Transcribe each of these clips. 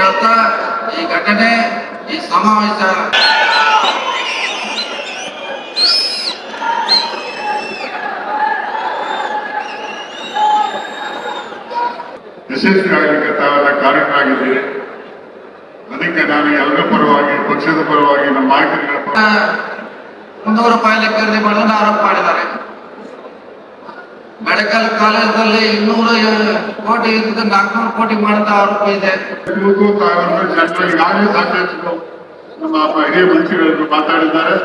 ಹೇಳ್ತಾ ಈ ಘಟನೆ ಈ ಸಮಾವೇಶ ಯಶಸ್ವಿಯಾಗಲಿಕ್ಕೆ ತಾವೆಲ್ಲ ಕಾರಣರಾಗಿದ್ದೀರಿ. ಅದಕ್ಕೆ ನಾನು ಎಲ್ಲರ ಪರವಾಗಿ, ಪಕ್ಷದ ಪರವಾಗಿ, ನಮ್ಮ ನಾಯಕರುಗಳ ₹300 ಖರೀದಿ ಮಾಡೋದನ್ನ ಆರೋಪ ಮಾಡಿದ್ದಾರೆ. ಮೆಡಿಕಲ್ ಕಾಲೇಜಲ್ಲಿ 200 ಕೋಟಿ ಇದ್ದ 400 ಕೋಟಿ ಮಾಡಿದ ಆರೋಪ ಇದೆ. ಈಗಾಗಲೇ ಸಾಕಷ್ಟು ನಮ್ಮ ಹಿರಿಯ ಮಂತ್ರಿಗಳು ಮಾತಾಡಿದ್ದಾರೆ.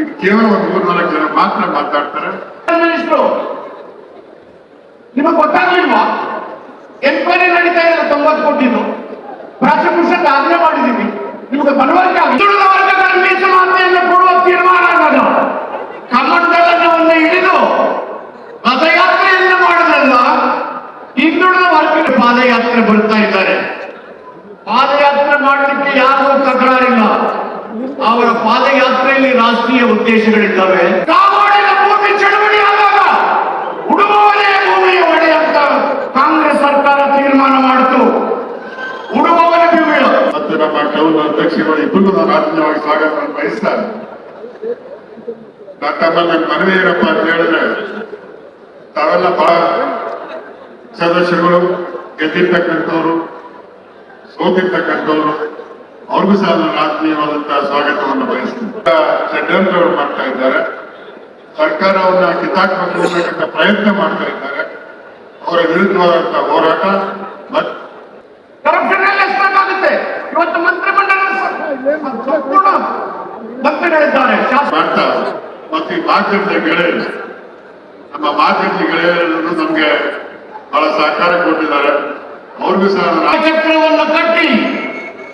ಇದು ಕೇವಲ ಒಂದು 3-4 ಜನ ಮಾತ್ರ ಮಾತಾಡ್ತಾರೆ. ನಿಮಗೆ ಗೊತ್ತಾಗ್ಲಿಲ್ವಾ? ಎನ್ಕ್ವೈರಿ ನಡೀತಾ ಇದೆ. 90 ಕೋಟಿದು ಪ್ರಾಸಿಕ್ಯೂಷನ್ ಆಜ್ಞೆ ಮಾಡಿದ್ದೀವಿ. ನಿಮಗೆ ಮನವರಿಕೆ ಹಿಂದುಳಿದ ವರ್ಗಗಳ ಮೀಸಲಾತಿಯನ್ನು ಕೊಡುವ ತೀರ್ಮಾನ ಆಗೋದು ಕಮಂಡಲವನ್ನು ಹಿಡಿದು ರಥಯಾತ್ರೆಯನ್ನು ಮಾಡೋದಲ್ಲ. ಹಿಂದುಳಿದ ವರ್ಗದ ಪಾದಯಾತ್ರೆ ಬರ್ತಾ ಇದ್ದಾರೆ. ಪಾದಯಾತ್ರೆ ಮಾಡಲಿಕ್ಕೆ ಯಾರು ತಕರಾರಿಲ್ಲ. ಅವರ ಪಾದಯಾತ್ರೆಯಲ್ಲಿ ರಾಷ್ಟ್ರೀಯ ಉದ್ದೇಶಗಳಿದ್ದಾವೆ. ಕಾಗೋಡಿನ ಭೂಮಿ ಚಳವಳಿ ಆದಾಗ ಉಡುಗುವವನೇ ಭೂಮಿಯ ಒಡೆ ಅಂತ ಕಾಂಗ್ರೆಸ್ ಸರ್ಕಾರ ತೀರ್ಮಾನ ಮಾಡಿತು. ಉಡುಗುವವನೇ ಭೂಮಿ ಮತ್ತು ನಮ್ಮ ಟೌನ್ ಅಧ್ಯಕ್ಷರುಗಳು ಇಬ್ಬರು ನಾನು ಆತ್ಮೀಯವಾಗಿ ಸ್ವಾಗತವನ್ನು ಬಯಸ್ತಾರೆ. ತಮ್ಮಲ್ಲಿ ನನ್ನ ಮನವಿ ಏನಪ್ಪ ಅಂತ ಹೇಳಿದ್ರೆ, ತಾವೆಲ್ಲ ಬಹಳ ಸದಸ್ಯರುಗಳು ಗೆದ್ದಿರ್ತಕ್ಕಂಥವ್ರು, ಸೋತಿರ್ತಕ್ಕಂಥವ್ರು, ಅವ್ರಿಗೂ ಸಹ ನಾನು ಆತ್ಮೀಯವಾದಂತಹ ಸ್ವಾಗತವನ್ನು ಬಯಸ್ತೀನಿ. ಷಡ್ಯಂತ್ರ ಅವರು ಮಾಡ್ತಾ ಇದ್ದಾರೆ. ಸರ್ಕಾರವನ್ನ ಕಿತ್ತಾಕಬೇಕಂತ ಪ್ರಯತ್ನ ಮಾಡ್ತಾ ಇದ್ದಾರೆ. ಅವರ ವಿರುದ್ಧವಾದಂತಹ ಹೋರಾಟ ಕರಪ್ಷನ್ ಎಷ್ಟಾಗುತ್ತೆ. ಇವತ್ತು ಮಂತ್ರಿಮಂಡಲ ಸಂಪೂರ್ಣ ಮಂತ್ರಿಗಳಿದ್ದಾರೆ ಮಾಡ್ತಾ ಮತ್ತು ಈ ಮಾಧ್ಯಮದ ಗೆಳೆಯರು, ನಮ್ಮ ಮಾಧ್ಯಮದ ಗೆಳೆಯರು ನಮ್ಗೆ ಬಹಳ ಸಹಕಾರ ಕೊಟ್ಟಿದ್ದಾರೆ. ಅವ್ರಿಗೂ ಸಹ ಚಕ್ರವನ್ನು ಕಟ್ಟಿ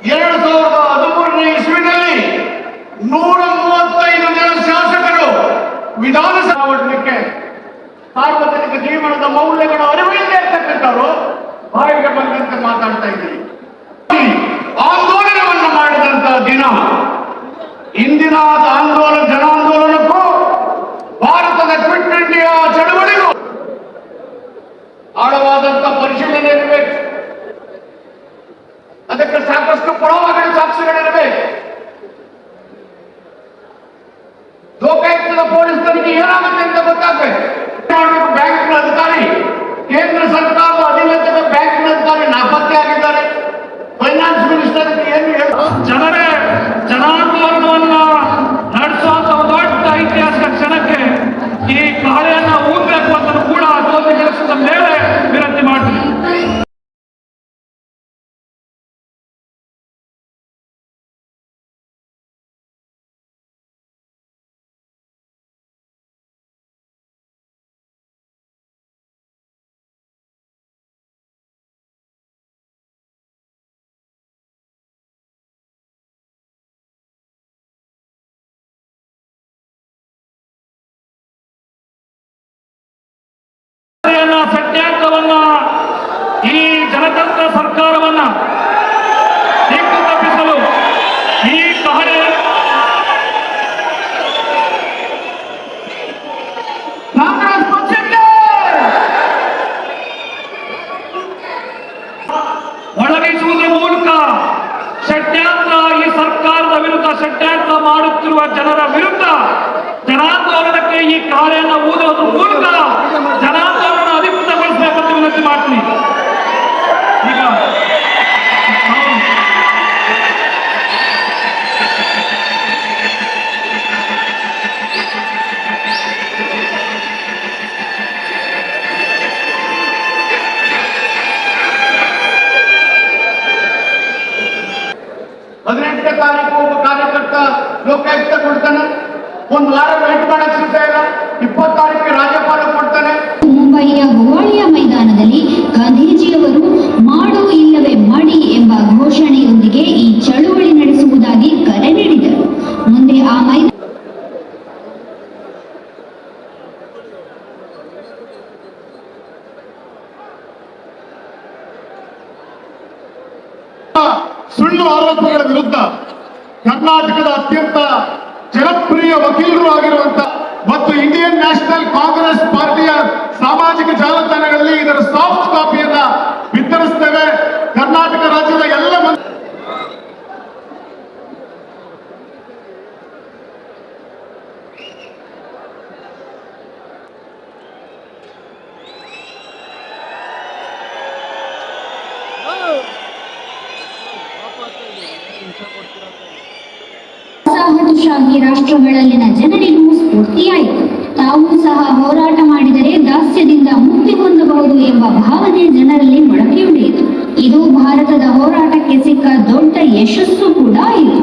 2013ನೇ ಇಸ್ವಿನಲ್ಲಿ 135 ಜನ ಶಾಸಕರು ವಿಧಾನಸಭೆ ಮಾಡಲಿಕ್ಕೆ ಸಾರ್ವಜನಿಕ ಜೀವನದ ಮೌಲ್ಯಗಳ ಅರಿವಿಲ್ಲದೆ ಇರ್ತಕ್ಕಂಥವ್ರು ಬಾಯಿಗೆ ಬಂದಂತೆ ಮಾತಾಡ್ತಾ ಇದ್ದೀವಿ. ಆಂದೋಲನವನ್ನು ಮಾಡಿದಂತಹ ದಿನ ಇಂದಿನ ಆಂದೋಲನ ಜನಾಂದೋಲನಕ್ಕೂ ಭಾರತದ ಕ್ವಿಟ್ ಇಂಡಿಯಾ ಚಳವಳಿಗೂ ಆಳವಾದಂತ ಪರಿಶೀಲನೆ ಇರಬೇಕು. ಅದಕ್ಕೆ ಸಾಕಷ್ಟು ಪುರಾವೆಗಳು, ಸಾಕ್ಷಿಗಳಿರಬೇಕು. ಲೋಕಾಯುಕ್ತದ ಪೊಲೀಸ್ ತನಿಖೆ ಏನಾಗುತ್ತೆ ಅಂತ ಗೊತ್ತಾಗಬೇಕು. ಬ್ಯಾಂಕ್ನ ಅಧಿಕಾರಿ, ಕೇಂದ್ರ ಸರ್ಕಾರದ ಅಧೀನದ ಬ್ಯಾಂಕ್ನ ಅಧಿಕಾರಿ ನಾಪತ್ತೆ ಆಗಿದ್ದಾರೆ. ಫೈನಾನ್ಸ್ ಮಿನಿಸ್ಟರ್ ಏನು ಜನರೇ ಜನಾಂದೋಲನವನ್ನ ನಡೆಸುವಂತ ದೊಡ್ಡ ಐತಿಹಾಸಿಕ ಕ್ಷಣಕ್ಕೆ ಈ ಕಹಳೆಯನ್ನ ಊದಬೇಕು ಅಂತ ಕೂಡ ಜ್ಯೋತಿ ಕೆಲಸದ ಮೇಲೆ ವಿನಂತಿ ಮಾಡ್ತೀನಿ. ಸತ್ಯಾಂಗವನ್ನ ಈ ಜನತಂತ್ರ ಸರ್ಕಾರವನ್ನ ದಿಕ್ಕು ತಪ್ಪಿಸಲು ಈ ಕಹಳೆ ಕಾಂಗ್ರೆಸ್ ಪಕ್ಷಕ್ಕೆ ಒಳಗಿಸುವುದರ ಮೂಲಕ ಷಡ್ಯಂತ್ರ, ಈ ಸರ್ಕಾರದ ವಿರುದ್ಧ ಷಡ್ಯಂತ್ರ ಮಾಡುತ್ತಿರುವ ಜನರ ವಿರುದ್ಧ ಜನಾಂದೋಲನಕ್ಕೆ ಈ ಕಹಳೆಯನ್ನು ಊದುವುದರ ಮೂಲಕ ಜನಾಂದೋಲನ ಅಧಿಕೃತಗೊಳಿಸಬೇಕಂತ ವಿನಂತಿ ಮಾಡ್ತೀನಿ. ಈಗ ಹದಿನೆಂಟನೇ ತಾರೀಕು ಒಬ್ಬ ಕಾರ್ಯಕರ್ತ ಲೋಕಾಯುಕ್ತ ಕೊಡ್ತಾನೆ. ಒಂದು ವಾರ ವೇಟ್ ಮಾಡಕ್ ಸಿಗ್ತಾ ಇಲ್ಲ. 20 ತಾರೀಕಿಗೆ ರಾಜ್ಯಪಾಲ ಕೊಡ್ತಾನೆ. ಮುಂಬಯಿಯ ಗೋವಾಳಿಯ ಮೈದಾನದಲ್ಲಿ ಗಾಂಧೀಜಿಯವರು ಮಾಡು ಇಲ್ಲವೇ ಮಾಡಿ ಎಂಬ ಘೋಷಣೆಯೊಂದಿಗೆ ಈ ಚಳುವಳಿ ನಡೆಸುವುದಾಗಿ ಕರೆ ನೀಡಿದರು. ಮುಂದೆ ಆ ಮೈದಾನ ಸುಳ್ಳು ಆರೋಪಗಳ ವಿರುದ್ಧ ಕರ್ನಾಟಕದ ಅತ್ಯಂತ ಜನಪ್ರಿಯ ವಕೀಲರು ಆಗಿರುವಂತ ಮತ್ತು ಇಂಡಿಯನ್ ನ್ಯಾಷನಲ್ ಕಾಂಗ್ರೆಸ್ ಪಾರ್ಟಿಯ ಸಾಮಾಜಿಕ ಜಾಲತಾಣಗಳಲ್ಲಿ ಇದರ ಸಾಫ್ಟ್ ಕಾಪಿಯನ್ನ ವಿತರಿಸುತ್ತೇವೆ. ಕರ್ನಾಟಕ ರಾಜ್ಯದ ಎಲ್ಲ ವಸಾಹತುಶಾಹಿ ರಾಷ್ಟ್ರಗಳಲ್ಲಿನ ಜನರಿಗೂ ಸ್ಫೂರ್ತಿಯಾಯಿತು. ತಾವೂ ಸಹ ಹೋರಾಟ ಮಾಡಿದರೆ ದಾಸ್ಯದಿಂದ ಮುಕ್ತಿ ಹೊಂದಬಹುದು ಎಂಬ ಭಾವನೆ ಜನರಲ್ಲಿ ಮೊಳಕೆಯೊಡೆಯಿತು. ಇದು ಭಾರತದ ಹೋರಾಟಕ್ಕೆ ಸಿಕ್ಕ ದೊಡ್ಡ ಯಶಸ್ಸು ಕೂಡ ಆಯಿತು.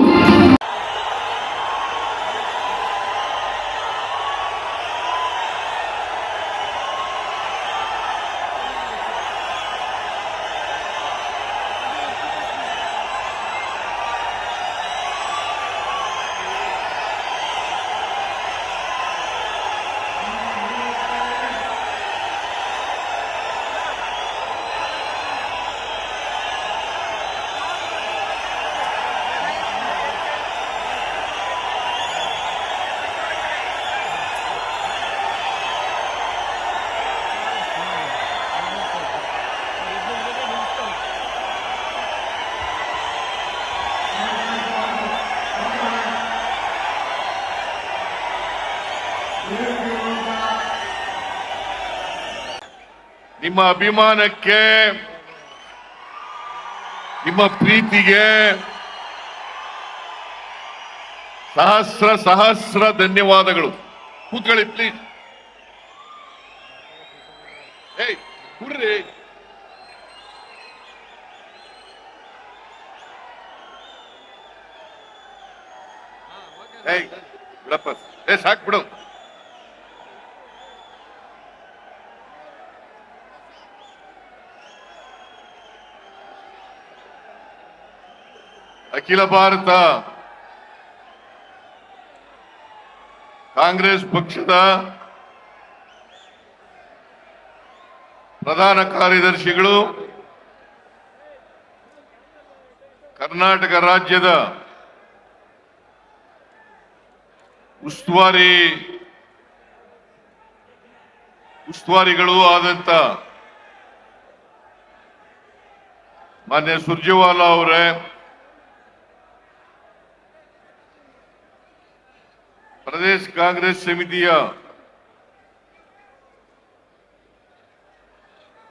ನಿಮ್ಮ ಅಭಿಮಾನಕ್ಕೆ, ನಿಮ್ಮ ಪ್ರೀತಿಗೆ ಸಹಸ್ರ ಸಹಸ್ರ ಧನ್ಯವಾದಗಳು. ಕೂತ್ಕೊಳ್ಳಿ ಪ್ಲೀಸ್. ಏಯ್ ಕೂಡ್ರಿ. ಏಯ್ ಬಿಡಪ್ಪ, ಸಾಕ್ ಬಿಡು. ಅಖಿಲ ಭಾರತ ಕಾಂಗ್ರೆಸ್ ಪಕ್ಷದ ಪ್ರಧಾನ ಕಾರ್ಯದರ್ಶಿಗಳು, ಕರ್ನಾಟಕ ರಾಜ್ಯದ ಉಸ್ತುವಾರಿಗಳು ಆದಂತ ಮಾನ್ಯ ಸುರ್ಜೇವಾಲಾ ಅವರೇ, ಪ್ರದೇಶ ಕಾಂಗ್ರೆಸ್ ಸಮಿತಿಯ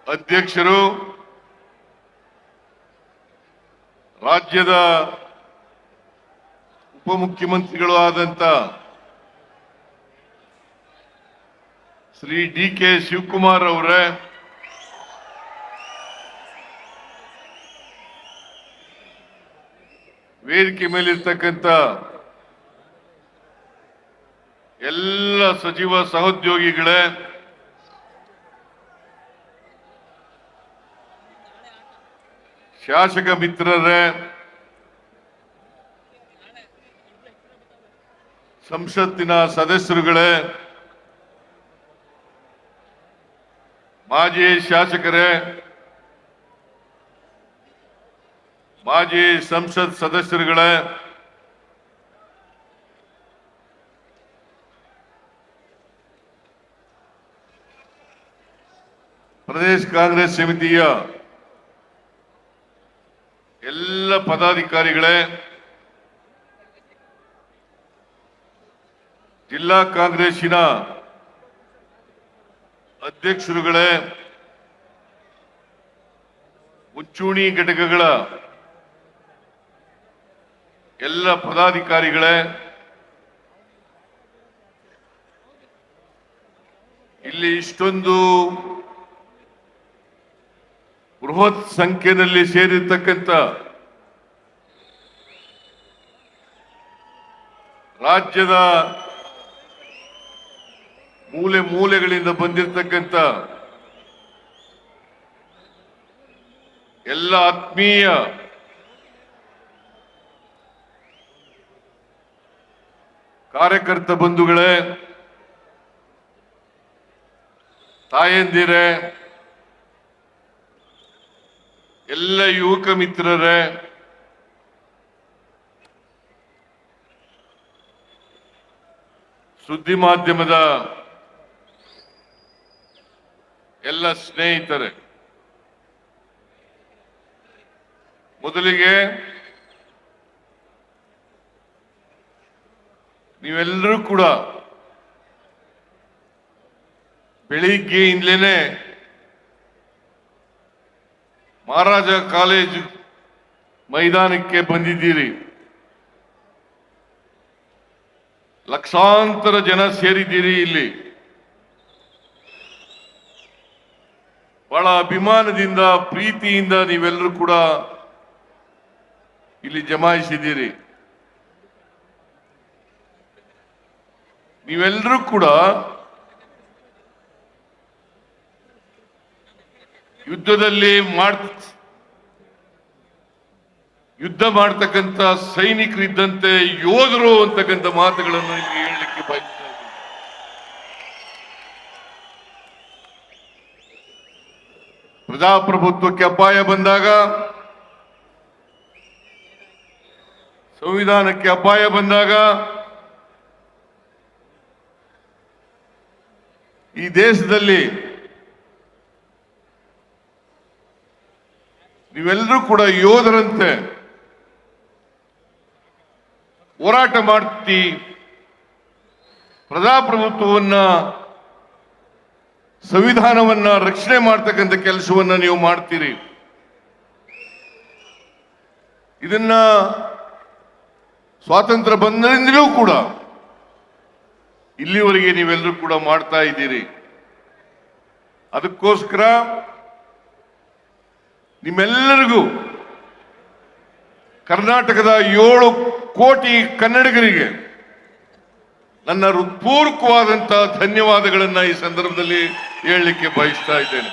ಅಧ್ಯಕ್ಷರು, ರಾಜ್ಯದ ಉಪಮುಖ್ಯಮಂತ್ರಿಗಳು ಆದಂತ ಶ್ರೀ ಡಿ.ಕೆ. ಶಿವಕುಮಾರ್ ಅವರೇ, ವೇದಿಕೆ ಮೇಲಿರ್ತಕ್ಕಂಥ ಎಲ್ಲ ಸಚಿವ ಸಹೋದ್ಯೋಗಿಗಳೇ, ಶಾಸಕ ಮಿತ್ರರೇ, ಸಂಸತ್ತಿನ ಸದಸ್ಯರುಗಳೇ, ಮಾಜಿ ಶಾಸಕರೇ, ಮಾಜಿ ಸಂಸತ್ ಸದಸ್ಯರುಗಳೇ, ಪ್ರದೇಶ ಕಾಂಗ್ರೆಸ್ ಸಮಿತಿಯ ಎಲ್ಲ ಪದಾಧಿಕಾರಿಗಳೇ, ಜಿಲ್ಲಾ ಕಾಂಗ್ರೆಸ್ಸಿನ ಅಧ್ಯಕ್ಷರುಗಳೇ, ಮುಂಚೂಣಿ ಘಟಕಗಳ ಎಲ್ಲ ಪದಾಧಿಕಾರಿಗಳೇ, ಇಲ್ಲಿ ಇಷ್ಟೊಂದು ಬೃಹತ್ ಸಂಖ್ಯೆಯಲ್ಲಿ ಸೇರಿರ್ತಕ್ಕಂಥ ರಾಜ್ಯದ ಮೂಲೆ ಮೂಲೆಗಳಿಂದ ಬಂದಿರತಕ್ಕಂಥ ಎಲ್ಲ ಆತ್ಮೀಯ ಕಾರ್ಯಕರ್ತ ಬಂಧುಗಳೇ, ತಾಯಂದಿರೇ, ಎಲ್ಲ ಯುವಕ ಮಿತ್ರರೇ, ಸುದ್ದಿ ಮಾಧ್ಯಮದ ಎಲ್ಲ ಸ್ನೇಹಿತರೆ, ಮೊದಲಿಗೆ ನೀವೆಲ್ಲರೂ ಕೂಡ ಬೆಳಿಗ್ಗೆಯಿಂದಲೇ ಮಹಾರಾಜ ಕಾಲೇಜು ಮೈದಾನಕ್ಕೆ ಬಂದಿದ್ದೀರಿ. ಲಕ್ಷಾಂತರ ಜನ ಸೇರಿದ್ದೀರಿ ಇಲ್ಲಿ. ಬಹಳ ಅಭಿಮಾನದಿಂದ ಪ್ರೀತಿಯಿಂದ ನೀವೆಲ್ಲರೂ ಕೂಡ ಇಲ್ಲಿ ಜಮಾಯಿಸಿದ್ದೀರಿ. ನೀವೆಲ್ಲರೂ ಕೂಡ ಯುದ್ಧದಲ್ಲಿ ಯುದ್ಧ ಮಾಡ್ತಕ್ಕಂಥ ಸೈನಿಕರಿದ್ದಂತೆ ಯೋಧರು ಅಂತಕ್ಕಂಥ ಮಾತುಗಳನ್ನು ಇಲ್ಲಿ ಹೇಳಲಿಕ್ಕೆ ಬಯಸ್ತಾ ಇದ್ದೀನಿ. ಪ್ರಜಾಪ್ರಭುತ್ವಕ್ಕೆ ಅಪಾಯ ಬಂದಾಗ, ಸಂವಿಧಾನಕ್ಕೆ ಅಪಾಯ ಬಂದಾಗ ಈ ದೇಶದಲ್ಲಿ ನೀವೆಲ್ಲರೂ ಕೂಡ ಯೋಧರಂತೆ ಹೋರಾಟ ಮಾಡ್ತಿ ಪ್ರಜಾಪ್ರಭುತ್ವವನ್ನ, ಸಂವಿಧಾನವನ್ನ ರಕ್ಷಣೆ ಮಾಡ್ತಕ್ಕಂಥ ಕೆಲಸವನ್ನ ನೀವು ಮಾಡ್ತೀರಿ. ಇದನ್ನ ಸ್ವಾತಂತ್ರ್ಯ ಬಂದರಿಂದಲೂ ಕೂಡ ಇಲ್ಲಿವರೆಗೆ ನೀವೆಲ್ಲರೂ ಕೂಡ ಮಾಡ್ತಾ ಇದ್ದೀರಿ. ಅದಕ್ಕೋಸ್ಕರ ನಿಮ್ಮೆಲ್ಲರಿಗೂ, ಕರ್ನಾಟಕದ 7 ಕೋಟಿ ಕನ್ನಡಿಗರಿಗೆ ನನ್ನ ಹೃತ್ಪೂರ್ವಕವಾದಂತಹ ಧನ್ಯವಾದಗಳನ್ನ ಈ ಸಂದರ್ಭದಲ್ಲಿ ಹೇಳಲಿಕ್ಕೆ ಬಯಸ್ತಾ ಇದ್ದೇನೆ.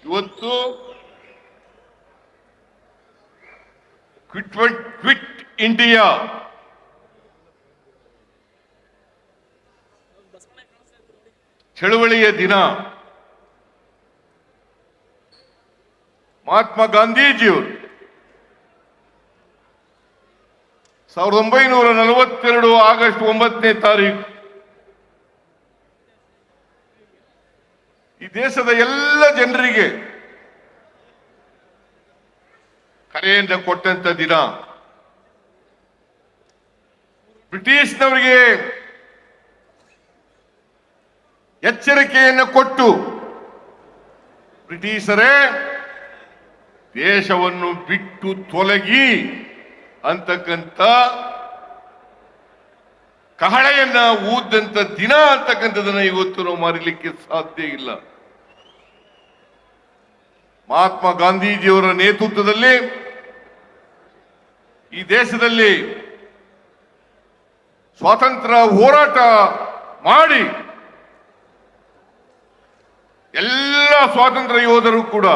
ಇವತ್ತು ಕ್ವಿಟ್ ಇಂಡಿಯಾ ಚಳವಳಿಯ ದಿನ. ಮಹಾತ್ಮ ಗಾಂಧೀಜಿಯವರು 1942 ಆಗಸ್ಟ್ 9ನೇ ತಾರೀಕು ಈ ದೇಶದ ಎಲ್ಲ ಜನರಿಗೆ ಕರೆಯನ್ನು ಕೊಟ್ಟಂತ ದಿನ. ಬ್ರಿಟಿಷ್ನವರಿಗೆ ಎಚ್ಚರಿಕೆಯನ್ನು ಕೊಟ್ಟು, ಬ್ರಿಟಿಷರೇ ದೇಶವನ್ನು ಬಿಟ್ಟು ತೊಲಗಿ ಅಂತಕ್ಕಂಥ ಕಹಳೆಯನ್ನ ಊದಂತ ದಿನ ಅಂತಕ್ಕಂಥದನ್ನ ಇವತ್ತು ನಾವು ಮರೀಲಿಕ್ಕೆ ಸಾಧ್ಯ ಇಲ್ಲ. ಮಹಾತ್ಮ ಗಾಂಧೀಜಿಯವರ ನೇತೃತ್ವದಲ್ಲಿ ಈ ದೇಶದಲ್ಲಿ ಸ್ವಾತಂತ್ರ್ಯ ಹೋರಾಟ ಮಾಡಿ ಎಲ್ಲ ಸ್ವಾತಂತ್ರ್ಯ ಯೋಧರು ಕೂಡ